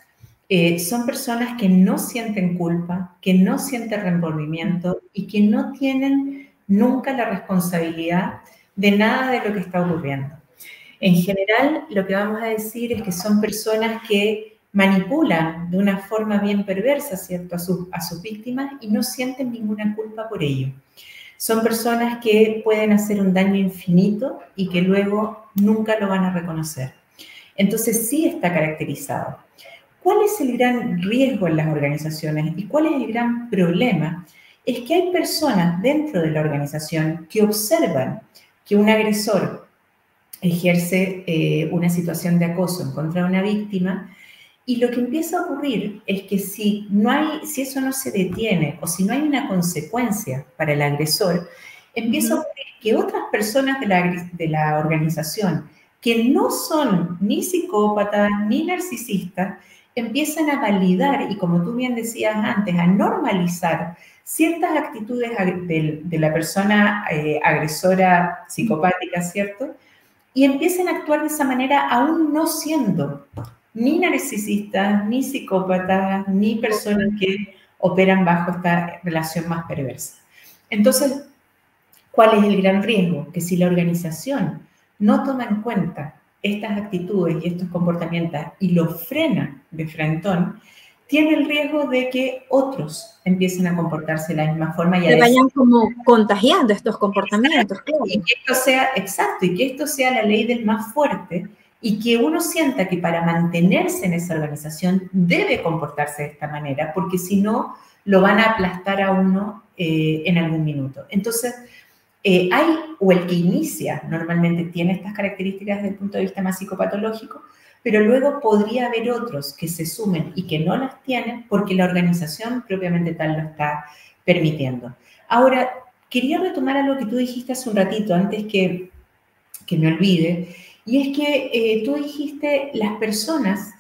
son personas que no sienten culpa, que no sienten remordimiento y que no tienen nunca la responsabilidad de nada de lo que está ocurriendo. En general, lo que vamos a decir es que son personas que manipulan de una forma bien perversa, ¿cierto?, a sus víctimas y no sienten ninguna culpa por ello. Son personas que pueden hacer un daño infinito y que luego nunca lo van a reconocer. Entonces sí está caracterizado. ¿Cuál es el gran riesgo en las organizaciones y cuál es el gran problema? Es que hay personas dentro de la organización que observan que un agresor ejerce una situación de acoso en contra de una víctima y lo que empieza a ocurrir es que si eso no se detiene o si no hay una consecuencia para el agresor, empieza a ocurrir que otras personas de la organización que no son ni psicópatas ni narcisistas empiezan a validar y, como tú bien decías antes, a normalizar ciertas actitudes de la persona agresora psicopática, ¿cierto? Y empiezan a actuar de esa manera aún no siendo ni narcisistas, ni psicópatas, ni personas que operan bajo esta relación más perversa. Entonces, ¿cuál es el gran riesgo? Que si la organización no toma en cuenta estas actitudes y estos comportamientos y los frena de frentón, tiene el riesgo de que otros empiecen a comportarse de la misma forma. Y que vayan como contagiando estos comportamientos. Claro. Y que esto sea, exacto, y que esto sea la ley del más fuerte y que uno sienta que para mantenerse en esa organización debe comportarse de esta manera, porque si no, lo van a aplastar a uno en algún minuto. Entonces, o el que inicia normalmente tiene estas características desde el punto de vista más psicopatológico, pero luego podría haber otros que se sumen y que no las tienen porque la organización propiamente tal lo está permitiendo. Ahora, quería retomar algo que tú dijiste hace un ratito, antes que me olvide, y es que tú dijiste las personas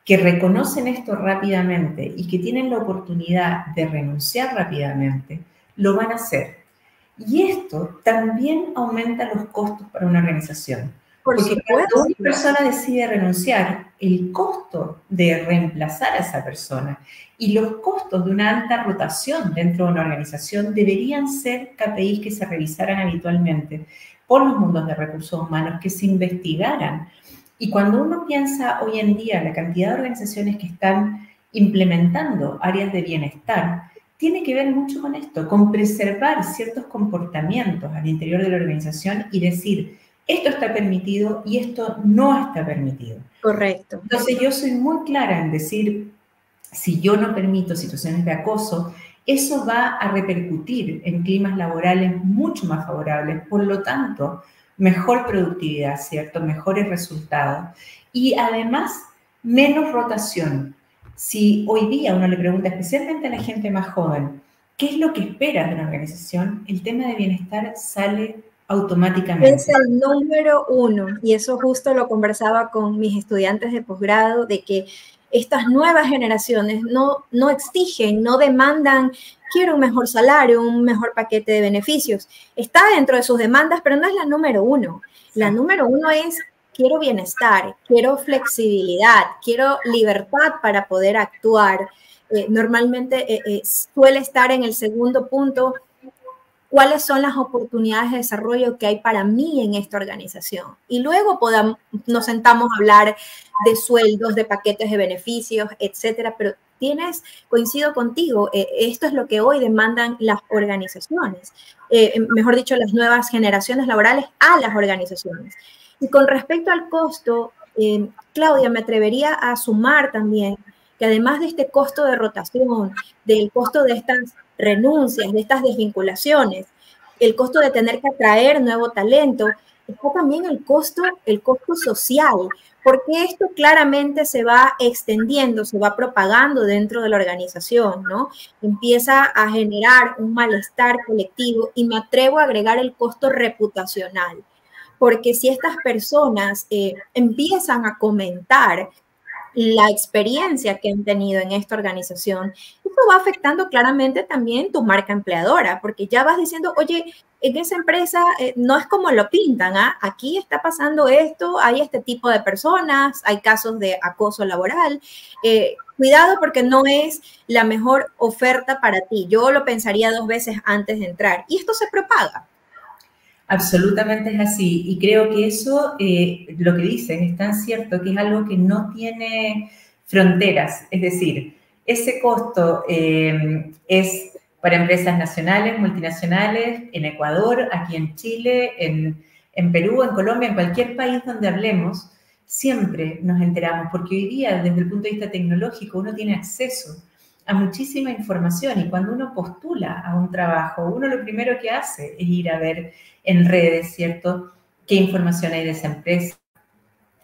que reconocen esto rápidamente y que tienen la oportunidad de renunciar rápidamente, lo van a hacer. Y esto también aumenta los costos para una organización. Por Porque supuesto. cuando una persona decide renunciar, el costo de reemplazar a esa persona y los costos de una alta rotación dentro de una organización deberían ser KPIs que se revisaran habitualmente por los mundos de recursos humanos, que se investigaran. Y cuando uno piensa hoy en día la cantidad de organizaciones que están implementando áreas de bienestar, tiene que ver mucho con esto, con preservar ciertos comportamientos al interior de la organización y decir, esto está permitido y esto no está permitido. Correcto. Entonces yo soy muy clara en decir, si yo no permito situaciones de acoso, eso va a repercutir en climas laborales mucho más favorables, por lo tanto, mejor productividad, ¿cierto? Mejores resultados y además menos rotación. Si hoy día uno le pregunta especialmente a la gente más joven, ¿qué es lo que esperas de una organización? El tema de bienestar sale automáticamente. Es el número uno, y eso justo lo conversaba con mis estudiantes de posgrado, de que estas nuevas generaciones no exigen, no demandan, quiero un mejor salario, un mejor paquete de beneficios. Está dentro de sus demandas, pero no es la número uno. La número uno es, quiero bienestar, quiero flexibilidad, quiero libertad para poder actuar. Normalmente suele estar en el segundo punto, cuáles son las oportunidades de desarrollo que hay para mí en esta organización. Y luego nos sentamos a hablar de sueldos, de paquetes de beneficios, etcétera. Pero coincido contigo, esto es lo que hoy demandan las organizaciones, mejor dicho, las nuevas generaciones laborales a las organizaciones. Y con respecto al costo, Claudia, me atrevería a sumar también que además de este costo de rotación, del costo de estas renuncias, de estas desvinculaciones, el costo de tener que atraer nuevo talento, está también el costo social, porque esto claramente se va extendiendo, se va propagando dentro de la organización, ¿no? Empieza a generar un malestar colectivo y me atrevo a agregar el costo reputacional, porque si estas personas empiezan a comentar la experiencia que han tenido en esta organización, esto va afectando claramente también tu marca empleadora, porque ya vas diciendo, oye, en esa empresa no es como lo pintan, ¿ah? Aquí está pasando esto, hay este tipo de personas, hay casos de acoso laboral, cuidado porque no es la mejor oferta para ti. Yo lo pensaría 2 veces antes de entrar y esto se propaga. Absolutamente es así. Y creo que eso, lo que dices, es tan cierto que es algo que no tiene fronteras. Es decir, ese costo es para empresas nacionales, multinacionales, en Ecuador, aquí en Chile, en Perú, en Colombia, en cualquier país donde hablemos, siempre nos enteramos, porque hoy día, desde el punto de vista tecnológico, uno tiene acceso a muchísima información y cuando uno postula a un trabajo, uno lo primero que hace es ir a ver en redes, ¿cierto? ¿Qué información hay de esa empresa?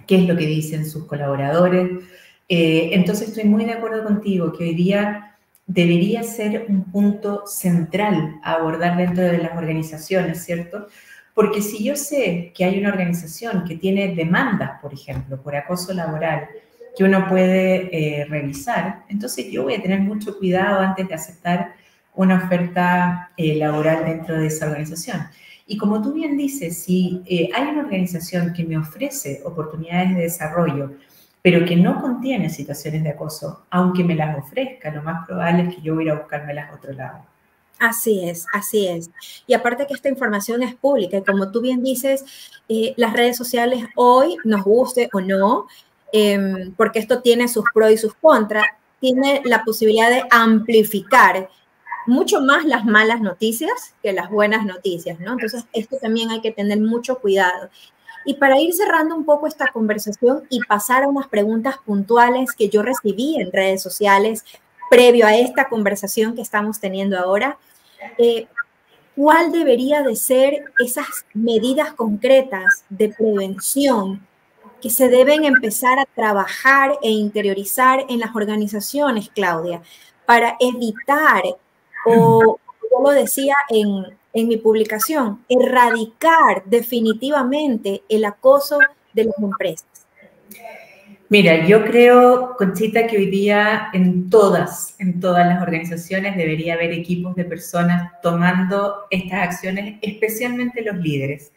¿Qué es lo que dicen sus colaboradores? Entonces estoy muy de acuerdo contigo que hoy día debería ser un punto central a abordar dentro de las organizaciones, ¿cierto? Porque si yo sé que hay una organización que tiene demandas, por ejemplo, por acoso laboral, que uno puede revisar, entonces yo voy a tener mucho cuidado antes de aceptar una oferta laboral dentro de esa organización. Y como tú bien dices, si hay una organización que me ofrece oportunidades de desarrollo, pero que no contiene situaciones de acoso, aunque me las ofrezca, lo más probable es que yo voy a ir a buscármelas a otro lado. Así es, así es. Y aparte que esta información es pública y como tú bien dices, las redes sociales hoy, nos guste o no, porque esto tiene sus pros y sus contras, tiene la posibilidad de amplificar mucho más las malas noticias que las buenas noticias, ¿no? Entonces, esto también hay que tener mucho cuidado. Y para ir cerrando un poco esta conversación y pasar a unas preguntas puntuales que yo recibí en redes sociales previo a esta conversación que estamos teniendo ahora, ¿cuál debería de ser esas medidas concretas de prevención que se deben empezar a trabajar e interiorizar en las organizaciones, Claudia, para evitar, o yo lo decía en mi publicación, erradicar definitivamente el acoso de las empresas? Mira, yo creo, Conchita, que hoy día en todas las organizaciones debería haber equipos de personas tomando estas acciones, especialmente los líderes.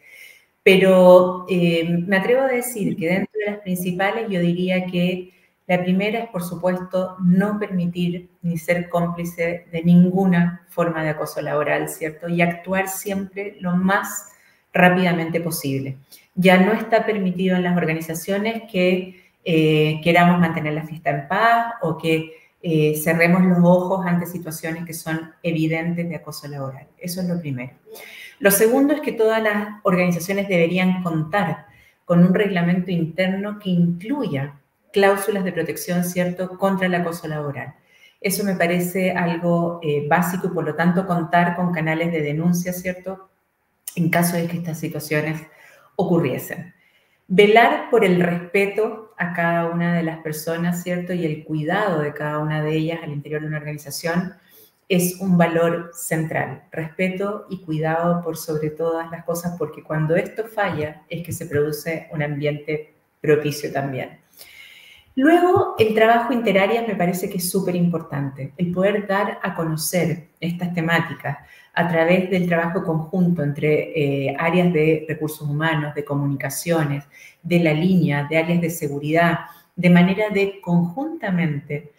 Pero me atrevo a decir que dentro de las principales yo diría que la primera es, por supuesto, no permitir ni ser cómplice de ninguna forma de acoso laboral, ¿cierto? Y actuar siempre lo más rápidamente posible. Ya no está permitido en las organizaciones que queramos mantener la fiesta en paz o que cerremos los ojos ante situaciones que son evidentes de acoso laboral. Eso es lo primero. Lo segundo es que todas las organizaciones deberían contar con un reglamento interno que incluya cláusulas de protección, ¿cierto?, contra el acoso laboral. Eso me parece algo básico y, por lo tanto, contar con canales de denuncia, ¿cierto?, en caso de que estas situaciones ocurriesen. Velar por el respeto a cada una de las personas, ¿cierto?, y el cuidado de cada una de ellas al interior de una organización es un valor central. Respeto y cuidado por sobre todas las cosas, porque cuando esto falla es que se produce un ambiente propicio también. Luego, el trabajo interáreas me parece que es súper importante, el poder dar a conocer estas temáticas a través del trabajo conjunto entre áreas de recursos humanos, de comunicaciones, de la línea, de áreas de seguridad, de manera de conjuntamente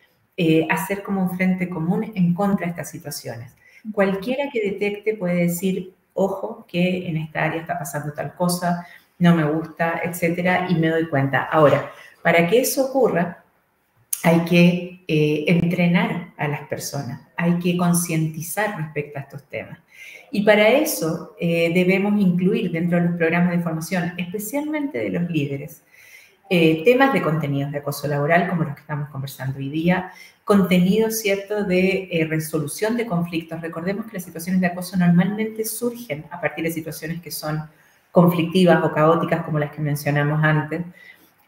hacer como un frente común en contra de estas situaciones. Cualquiera que detecte puede decir, ojo, que en esta área está pasando tal cosa, no me gusta, etcétera, y me doy cuenta. Ahora, para que eso ocurra, hay que entrenar a las personas, hay que concientizar respecto a estos temas. Y para eso debemos incluir dentro de los programas de formación, especialmente de los líderes, temas de contenidos de acoso laboral, como los que estamos conversando hoy día, contenidos, ¿cierto?, de resolución de conflictos. Recordemos que las situaciones de acoso normalmente surgen a partir de situaciones que son conflictivas o caóticas, como las que mencionamos antes,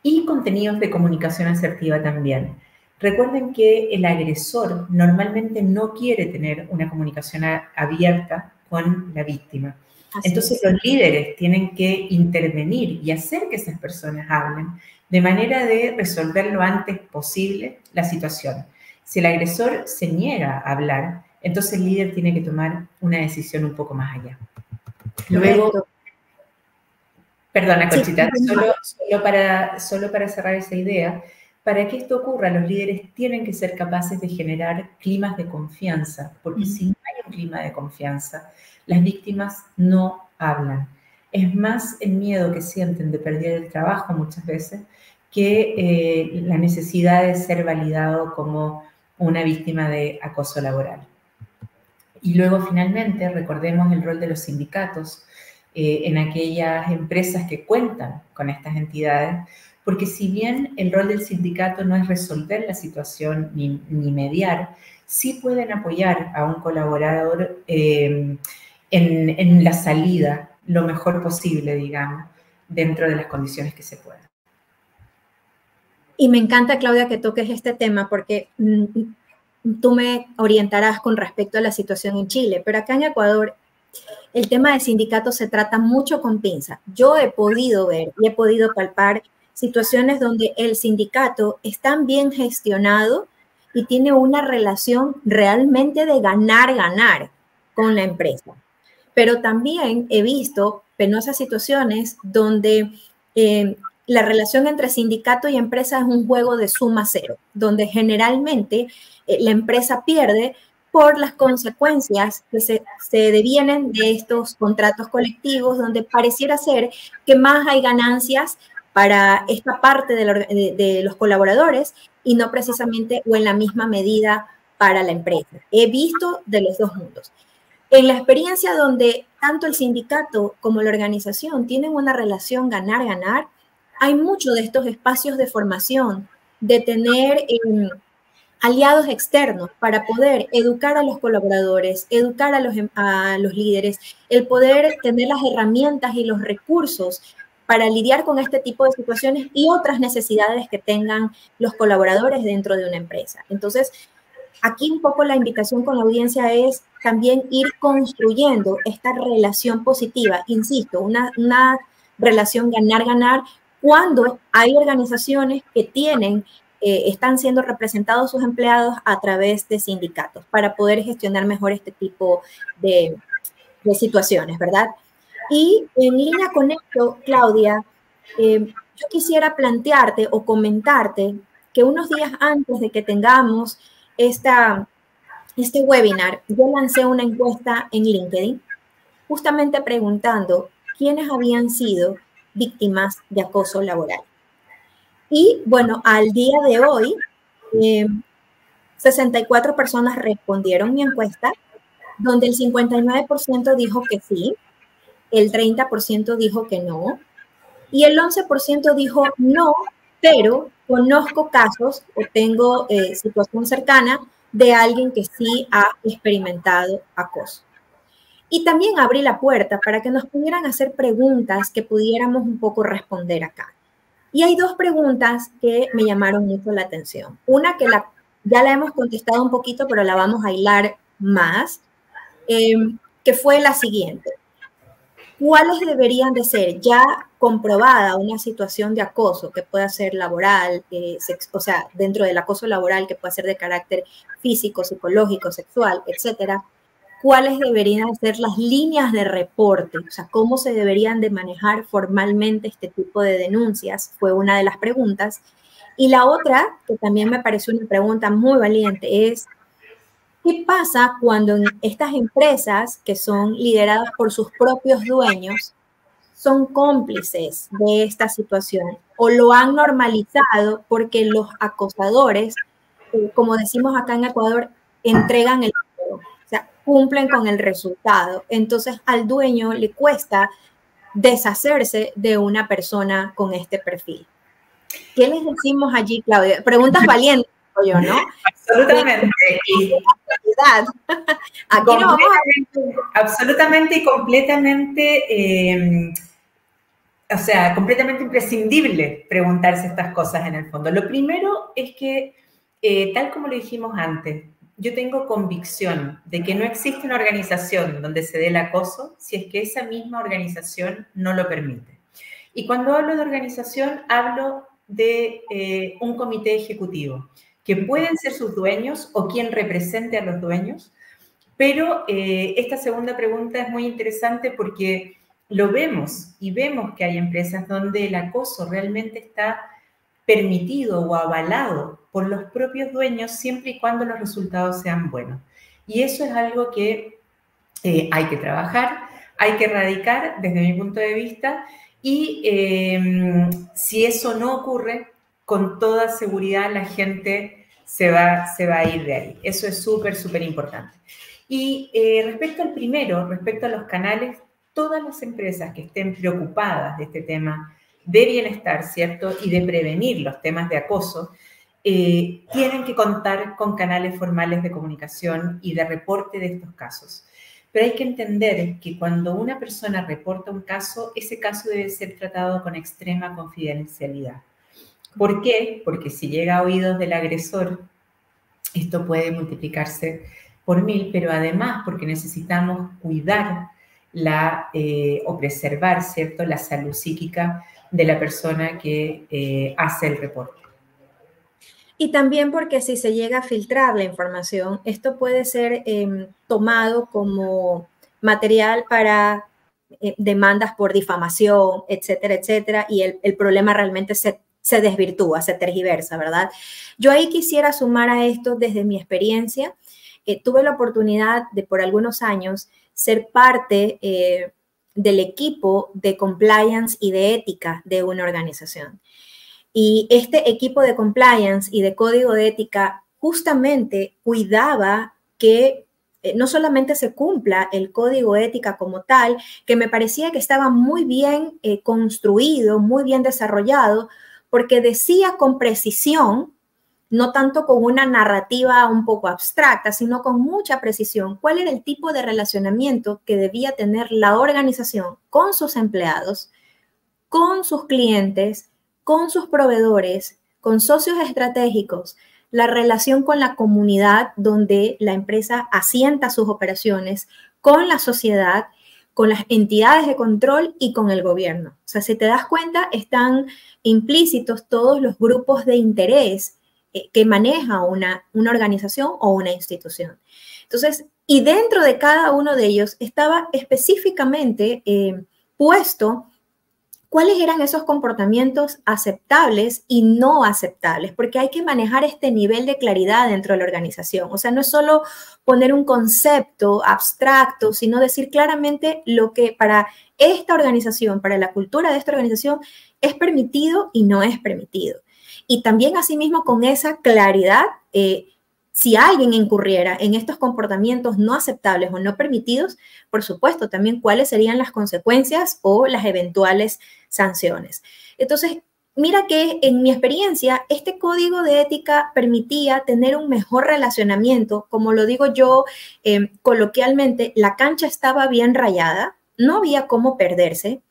y contenidos de comunicación asertiva también. Recuerden que el agresor normalmente no quiere tener una comunicación abierta con la víctima. Entonces los líderes tienen que intervenir y hacer que esas personas hablen de manera de resolver lo antes posible la situación. Si el agresor se niega a hablar, entonces el líder tiene que tomar una decisión un poco más allá. Luego, perdona, Conchita, solo para cerrar esa idea, para que esto ocurra, los líderes tienen que ser capaces de generar climas de confianza, porque si no hay un clima de confianza, las víctimas no hablan. Es más el miedo que sienten de perder el trabajo muchas veces que la necesidad de ser validado como una víctima de acoso laboral. Y luego, finalmente, recordemos el rol de los sindicatos en aquellas empresas que cuentan con estas entidades, porque si bien el rol del sindicato no es resolver la situación ni mediar, sí pueden apoyar a un colaborador en la salida lo mejor posible, digamos, dentro de las condiciones que se puedan. Y me encanta, Claudia, que toques este tema porque tú me orientarás con respecto a la situación en Chile, pero acá en Ecuador el tema de sindicatos se trata mucho con pinza. Yo he podido ver y he podido palpar situaciones donde el sindicato está bien gestionado y tiene una relación realmente de ganar-ganar con la empresa. Pero también he visto penosas situaciones donde la relación entre sindicato y empresa es un juego de suma cero, donde generalmente la empresa pierde por las consecuencias que se devienen de estos contratos colectivos, donde pareciera ser que más hay ganancias para esta parte de los colaboradores y no precisamente o en la misma medida para la empresa. He visto de los dos mundos. En la experiencia donde tanto el sindicato como la organización tienen una relación ganar-ganar, hay muchos de estos espacios de formación, de tener aliados externos para poder educar a los colaboradores, educar a los líderes, el poder tener las herramientas y los recursos para lidiar con este tipo de situaciones y otras necesidades que tengan los colaboradores dentro de una empresa. Entonces, aquí un poco la invitación con la audiencia es también ir construyendo esta relación positiva, insisto, una relación ganar-ganar cuando hay organizaciones que están siendo representados sus empleados a través de sindicatos para poder gestionar mejor este tipo de situaciones, ¿verdad? Y en línea con esto, Claudia, yo quisiera plantearte o comentarte que unos días antes de que tengamos este webinar, yo lancé una encuesta en LinkedIn justamente preguntando quiénes habían sido víctimas de acoso laboral. Y bueno, al día de hoy, 64 personas respondieron mi encuesta, donde el 59% dijo que sí, el 30% dijo que no, y el 11% dijo no, pero conozco casos o tengo situación cercana de alguien que sí ha experimentado acoso. Y también abrí la puerta para que nos pudieran hacer preguntas que pudiéramos un poco responder acá. Y hay dos preguntas que me llamaron mucho la atención. Una que ya la hemos contestado un poquito, pero la vamos a hilar más, que fue la siguiente. ¿Cuáles deberían de ser ya comprobada una situación de acoso que pueda ser laboral, o sea, dentro del acoso laboral que pueda ser de carácter físico, psicológico, sexual, etcétera? ¿Cuáles deberían ser las líneas de reporte? O sea, ¿cómo se deberían de manejar formalmente este tipo de denuncias? Fue una de las preguntas. Y la otra, que también me pareció una pregunta muy valiente, es ¿qué pasa cuando estas empresas que son lideradas por sus propios dueños son cómplices de esta situación o lo han normalizado porque los acosadores, como decimos acá en Ecuador, entregan el juego, o sea, cumplen con el resultado? Entonces al dueño le cuesta deshacerse de una persona con este perfil. ¿Qué les decimos allí, Claudia? Preguntas valientes, yo, ¿no? Absolutamente. Aquí no vamos absolutamente y completamente, o sea, completamente imprescindible preguntarse estas cosas en el fondo. Lo primero es que, tal como lo dijimos antes, yo tengo convicción de que no existe una organización donde se dé el acoso si es que esa misma organización no lo permite. Y cuando hablo de organización, hablo de un comité ejecutivo, que pueden ser sus dueños o quien represente a los dueños, pero esta segunda pregunta es muy interesante porque lo vemos y vemos que hay empresas donde el acoso realmente está permitido o avalado por los propios dueños siempre y cuando los resultados sean buenos. Y eso es algo que hay que trabajar, hay que erradicar desde mi punto de vista y si eso no ocurre, con toda seguridad la gente se va a ir de ahí. Eso es súper, súper importante. Y respecto al primero, respecto a los canales, todas las empresas que estén preocupadas de este tema de bienestar, ¿cierto? Y de prevenir los temas de acoso, tienen que contar con canales formales de comunicación y de reporte de estos casos. Pero hay que entender que cuando una persona reporta un caso, ese caso debe ser tratado con extrema confidencialidad. ¿Por qué? Porque si llega a oídos del agresor, esto puede multiplicarse por 1000, pero además porque necesitamos cuidar o preservar, ¿cierto?, la salud psíquica de la persona que hace el reporte. Y también porque si se llega a filtrar la información, esto puede ser tomado como material para demandas por difamación, etcétera, etcétera, y el problema realmente se desvirtúa, se tergiversa, ¿verdad? Yo ahí quisiera sumar a esto desde mi experiencia. Tuve la oportunidad de por algunos años ser parte del equipo de compliance y de ética de una organización. Y este equipo de compliance y de código de ética justamente cuidaba que no solamente se cumpla el código de ética como tal, que me parecía que estaba muy bien construido, muy bien desarrollado, porque decía con precisión, no tanto con una narrativa un poco abstracta, sino con mucha precisión, cuál era el tipo de relacionamiento que debía tener la organización con sus empleados, con sus clientes, con sus proveedores, con socios estratégicos, la relación con la comunidad donde la empresa asienta sus operaciones, con la sociedad, con las entidades de control y con el gobierno. O sea, si te das cuenta, están implícitos todos los grupos de interés que maneja una organización o una institución. Entonces, y dentro de cada uno de ellos estaba específicamente puesto cuáles eran esos comportamientos aceptables y no aceptables, porque hay que manejar este nivel de claridad dentro de la organización. O sea, no es solo poner un concepto abstracto, sino decir claramente lo que para esta organización, para la cultura de esta organización, es permitido y no es permitido. Y también asimismo con esa claridad, si alguien incurriera en estos comportamientos no aceptables o no permitidos, por supuesto, también cuáles serían las consecuencias o las eventuales sanciones. Entonces, mira que en mi experiencia, este código de ética permitía tener un mejor relacionamiento. Como lo digo yo coloquialmente, la cancha estaba bien rayada, no había cómo perderse.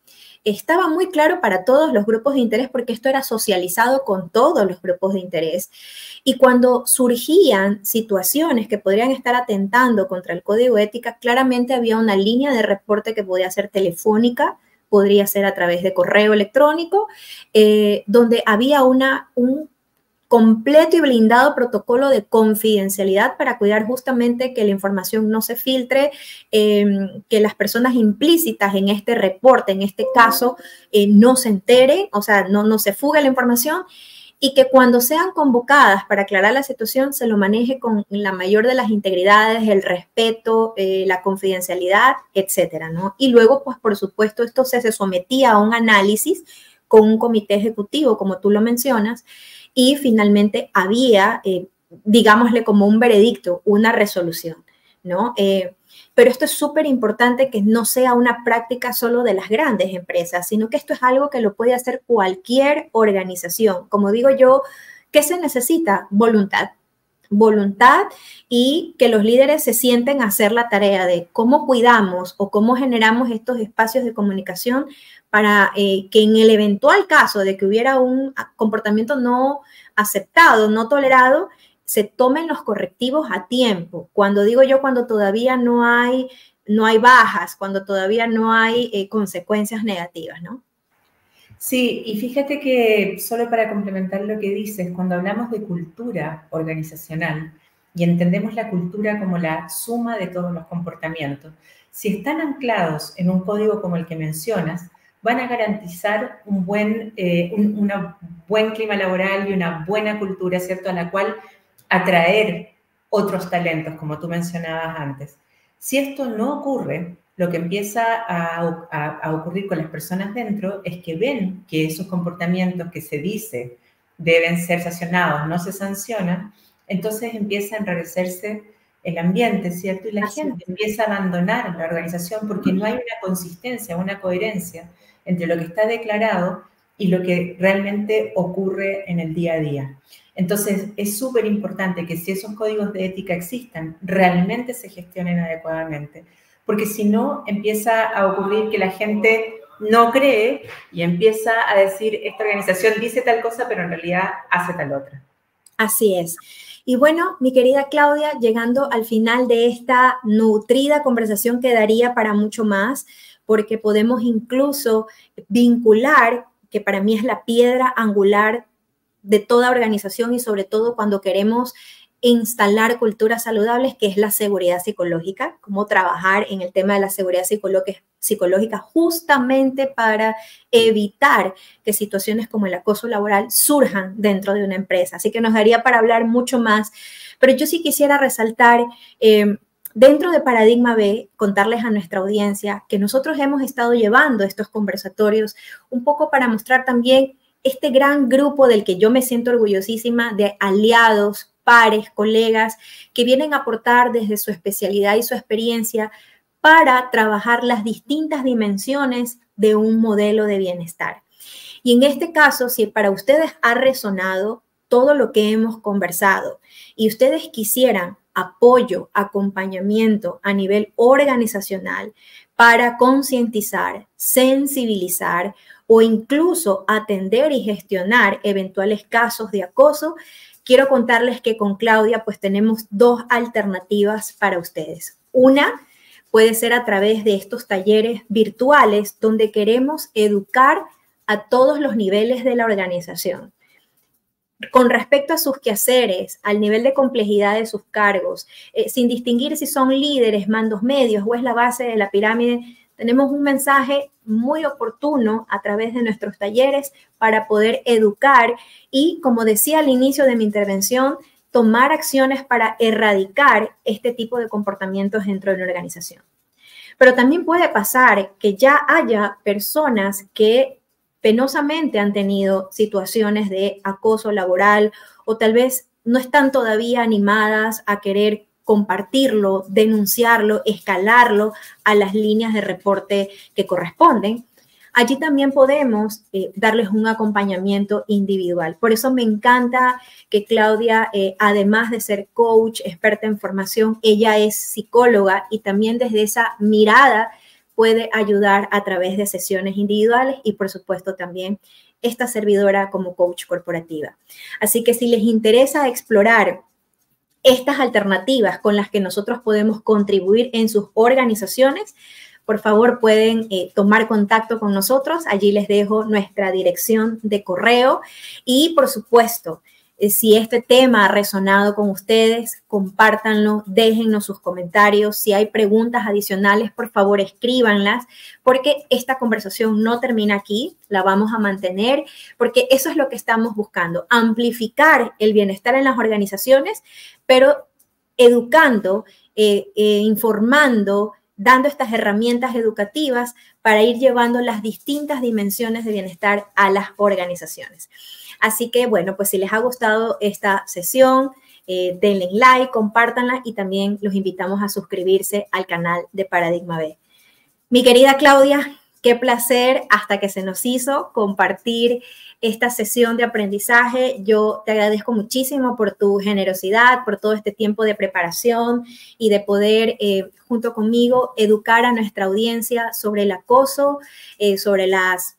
Estaba muy claro para todos los grupos de interés porque esto era socializado con todos los grupos de interés. Y cuando surgían situaciones que podrían estar atentando contra el código de ética, claramente había una línea de reporte que podía ser telefónica, podría ser a través de correo electrónico, donde había un completo y blindado protocolo de confidencialidad para cuidar justamente que la información no se filtre, que las personas implícitas en este reporte, en este caso, no se enteren, o sea, no se fugue la información y que cuando sean convocadas para aclarar la situación se lo maneje con la mayor de las integridades, el respeto, la confidencialidad, etcétera, ¿no? Y luego, pues, por supuesto, esto se sometía a un análisis con un comité ejecutivo, como tú lo mencionas, y finalmente había, digámosle como un veredicto, una resolución, ¿no? Pero esto es súper importante que no sea una práctica solo de las grandes empresas, sino que esto es algo que lo puede hacer cualquier organización. Como digo yo, ¿qué se necesita? Voluntad. Voluntad y que los líderes se sienten a hacer la tarea de cómo cuidamos o cómo generamos estos espacios de comunicación para que en el eventual caso de que hubiera un comportamiento no aceptado, no tolerado, se tomen los correctivos a tiempo. Cuando digo yo, cuando todavía no hay bajas, cuando todavía no hay consecuencias negativas, ¿no? Sí, y fíjate que solo para complementar lo que dices, cuando hablamos de cultura organizacional y entendemos la cultura como la suma de todos los comportamientos, si están anclados en un código como el que mencionas, van a garantizar un buen clima laboral y una buena cultura, ¿cierto?, a la cual atraer otros talentos, como tú mencionabas antes. Si esto no ocurre, lo que empieza a ocurrir con las personas dentro es que ven que esos comportamientos que se dice deben ser sancionados no se sancionan, entonces empieza a enrarecerse el ambiente, ¿cierto? Y la gente empieza a abandonar la organización porque no hay una consistencia, una coherencia entre lo que está declarado y lo que realmente ocurre en el día a día. Entonces, es súper importante que si esos códigos de ética existan, realmente se gestionen adecuadamente. Porque si no, empieza a ocurrir que la gente no cree y empieza a decir, esta organización dice tal cosa, pero en realidad hace tal otra. Así es. Y bueno, mi querida Claudia, llegando al final de esta nutrida conversación que daría para mucho más, porque podemos incluso vincular, que para mí es la piedra angular de toda organización y sobre todo cuando queremos instalar culturas saludables, que es la seguridad psicológica, cómo trabajar en el tema de la seguridad psicológica justamente para evitar que situaciones como el acoso laboral surjan dentro de una empresa. Así que nos daría para hablar mucho más, pero yo sí quisiera resaltar dentro de Paradigma B, contarles a nuestra audiencia que nosotros hemos estado llevando estos conversatorios un poco para mostrar también este gran grupo del que yo me siento orgullosísima de aliados, pares, colegas, que vienen a aportar desde su especialidad y su experiencia para trabajar las distintas dimensiones de un modelo de bienestar. Y en este caso, si para ustedes ha resonado todo lo que hemos conversado y ustedes quisieran apoyo, acompañamiento a nivel organizacional para concientizar, sensibilizar o incluso atender y gestionar eventuales casos de acoso, quiero contarles que con Claudia pues tenemos dos alternativas para ustedes. Una puede ser a través de estos talleres virtuales donde queremos educar a todos los niveles de la organización. Con respecto a sus quehaceres, al nivel de complejidad de sus cargos, sin distinguir si son líderes, mandos medios o es la base de la pirámide, tenemos un mensaje muy oportuno a través de nuestros talleres para poder educar y, como decía al inicio de mi intervención, tomar acciones para erradicar este tipo de comportamientos dentro de una organización. Pero también puede pasar que ya haya personas que penosamente han tenido situaciones de acoso laboral o tal vez no están todavía animadas a querer compartirlo, denunciarlo, escalarlo a las líneas de reporte que corresponden. Allí también podemos darles un acompañamiento individual. Por eso me encanta que Claudia, además de ser coach, experta en formación, ella es psicóloga y también desde esa mirada puede ayudar a través de sesiones individuales y, por supuesto, también esta servidora como coach corporativa. Así que si les interesa explorar estas alternativas con las que nosotros podemos contribuir en sus organizaciones, por favor pueden tomar contacto con nosotros. Allí les dejo nuestra dirección de correo y, por supuesto, si este tema ha resonado con ustedes, compártanlo, déjennos sus comentarios. Si hay preguntas adicionales, por favor, escríbanlas, porque esta conversación no termina aquí, la vamos a mantener, porque eso es lo que estamos buscando, amplificar el bienestar en las organizaciones, pero educando, informando, dando estas herramientas educativas para ir llevando las distintas dimensiones de bienestar a las organizaciones. Así que, bueno, pues si les ha gustado esta sesión, denle like, compártanla y también los invitamos a suscribirse al canal de Paradigma B. Mi querida Claudia, qué placer hasta que se nos hizo compartir esta sesión de aprendizaje. Yo te agradezco muchísimo por tu generosidad, por todo este tiempo de preparación y de poder, junto conmigo, educar a nuestra audiencia sobre el acoso, sobre las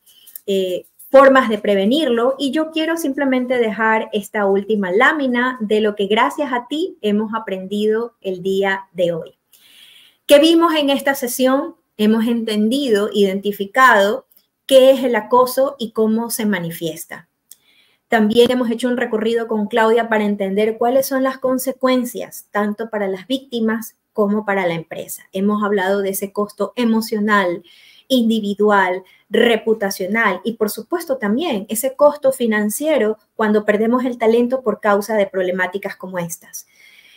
formas de prevenirlo. Y yo quiero simplemente dejar esta última lámina de lo que gracias a ti hemos aprendido el día de hoy. ¿Qué vimos en esta sesión? Hemos entendido, identificado qué es el acoso y cómo se manifiesta. También hemos hecho un recorrido con Claudia para entender cuáles son las consecuencias, tanto para las víctimas como para la empresa. Hemos hablado de ese costo emocional, individual, reputacional y, por supuesto, también ese costo financiero cuando perdemos el talento por causa de problemáticas como estas.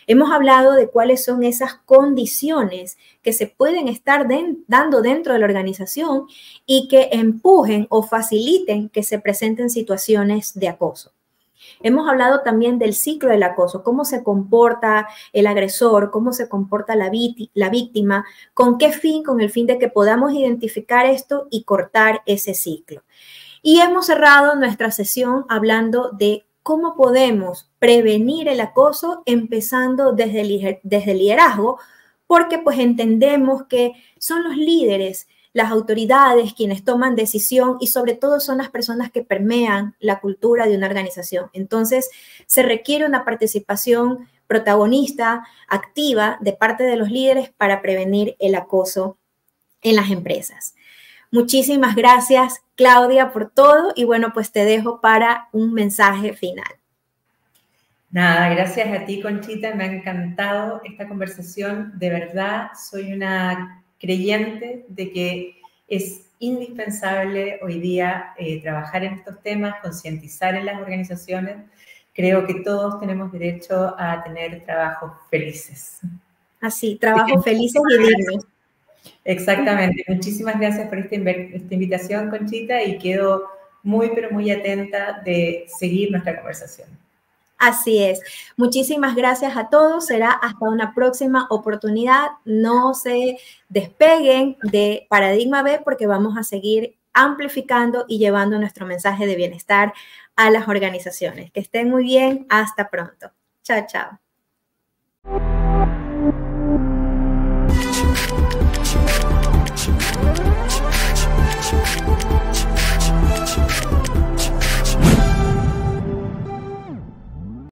Hemos hablado de cuáles son esas condiciones que se pueden estar dando dentro de la organización y que empujen o faciliten que se presenten situaciones de acoso. Hemos hablado también del ciclo del acoso, cómo se comporta el agresor, cómo se comporta la víctima, con qué fin, con el fin de que podamos identificar esto y cortar ese ciclo. Y hemos cerrado nuestra sesión hablando de cómo podemos prevenir el acoso empezando desde el liderazgo, porque pues entendemos que son los líderes, las autoridades quienes toman decisión y sobre todo son las personas que permean la cultura de una organización. Entonces, se requiere una participación protagonista, activa de parte de los líderes para prevenir el acoso en las empresas. Muchísimas gracias, Claudia, por todo y bueno, pues te dejo para un mensaje final. Nada, gracias a ti, Conchita, me ha encantado esta conversación. De verdad, soy una creyente de que es indispensable hoy día trabajar en estos temas, concientizar en las organizaciones. Creo que todos tenemos derecho a tener trabajos felices. Así, trabajos felices y dignos. Exactamente. Muchísimas gracias por esta invitación, Conchita, y quedo muy, pero muy atenta de seguir nuestra conversación. Así es. Muchísimas gracias a todos. Será hasta una próxima oportunidad. No se despeguen de Paradigma B porque vamos a seguir amplificando y llevando nuestro mensaje de bienestar a las organizaciones. Que estén muy bien. Hasta pronto. Chao, chao.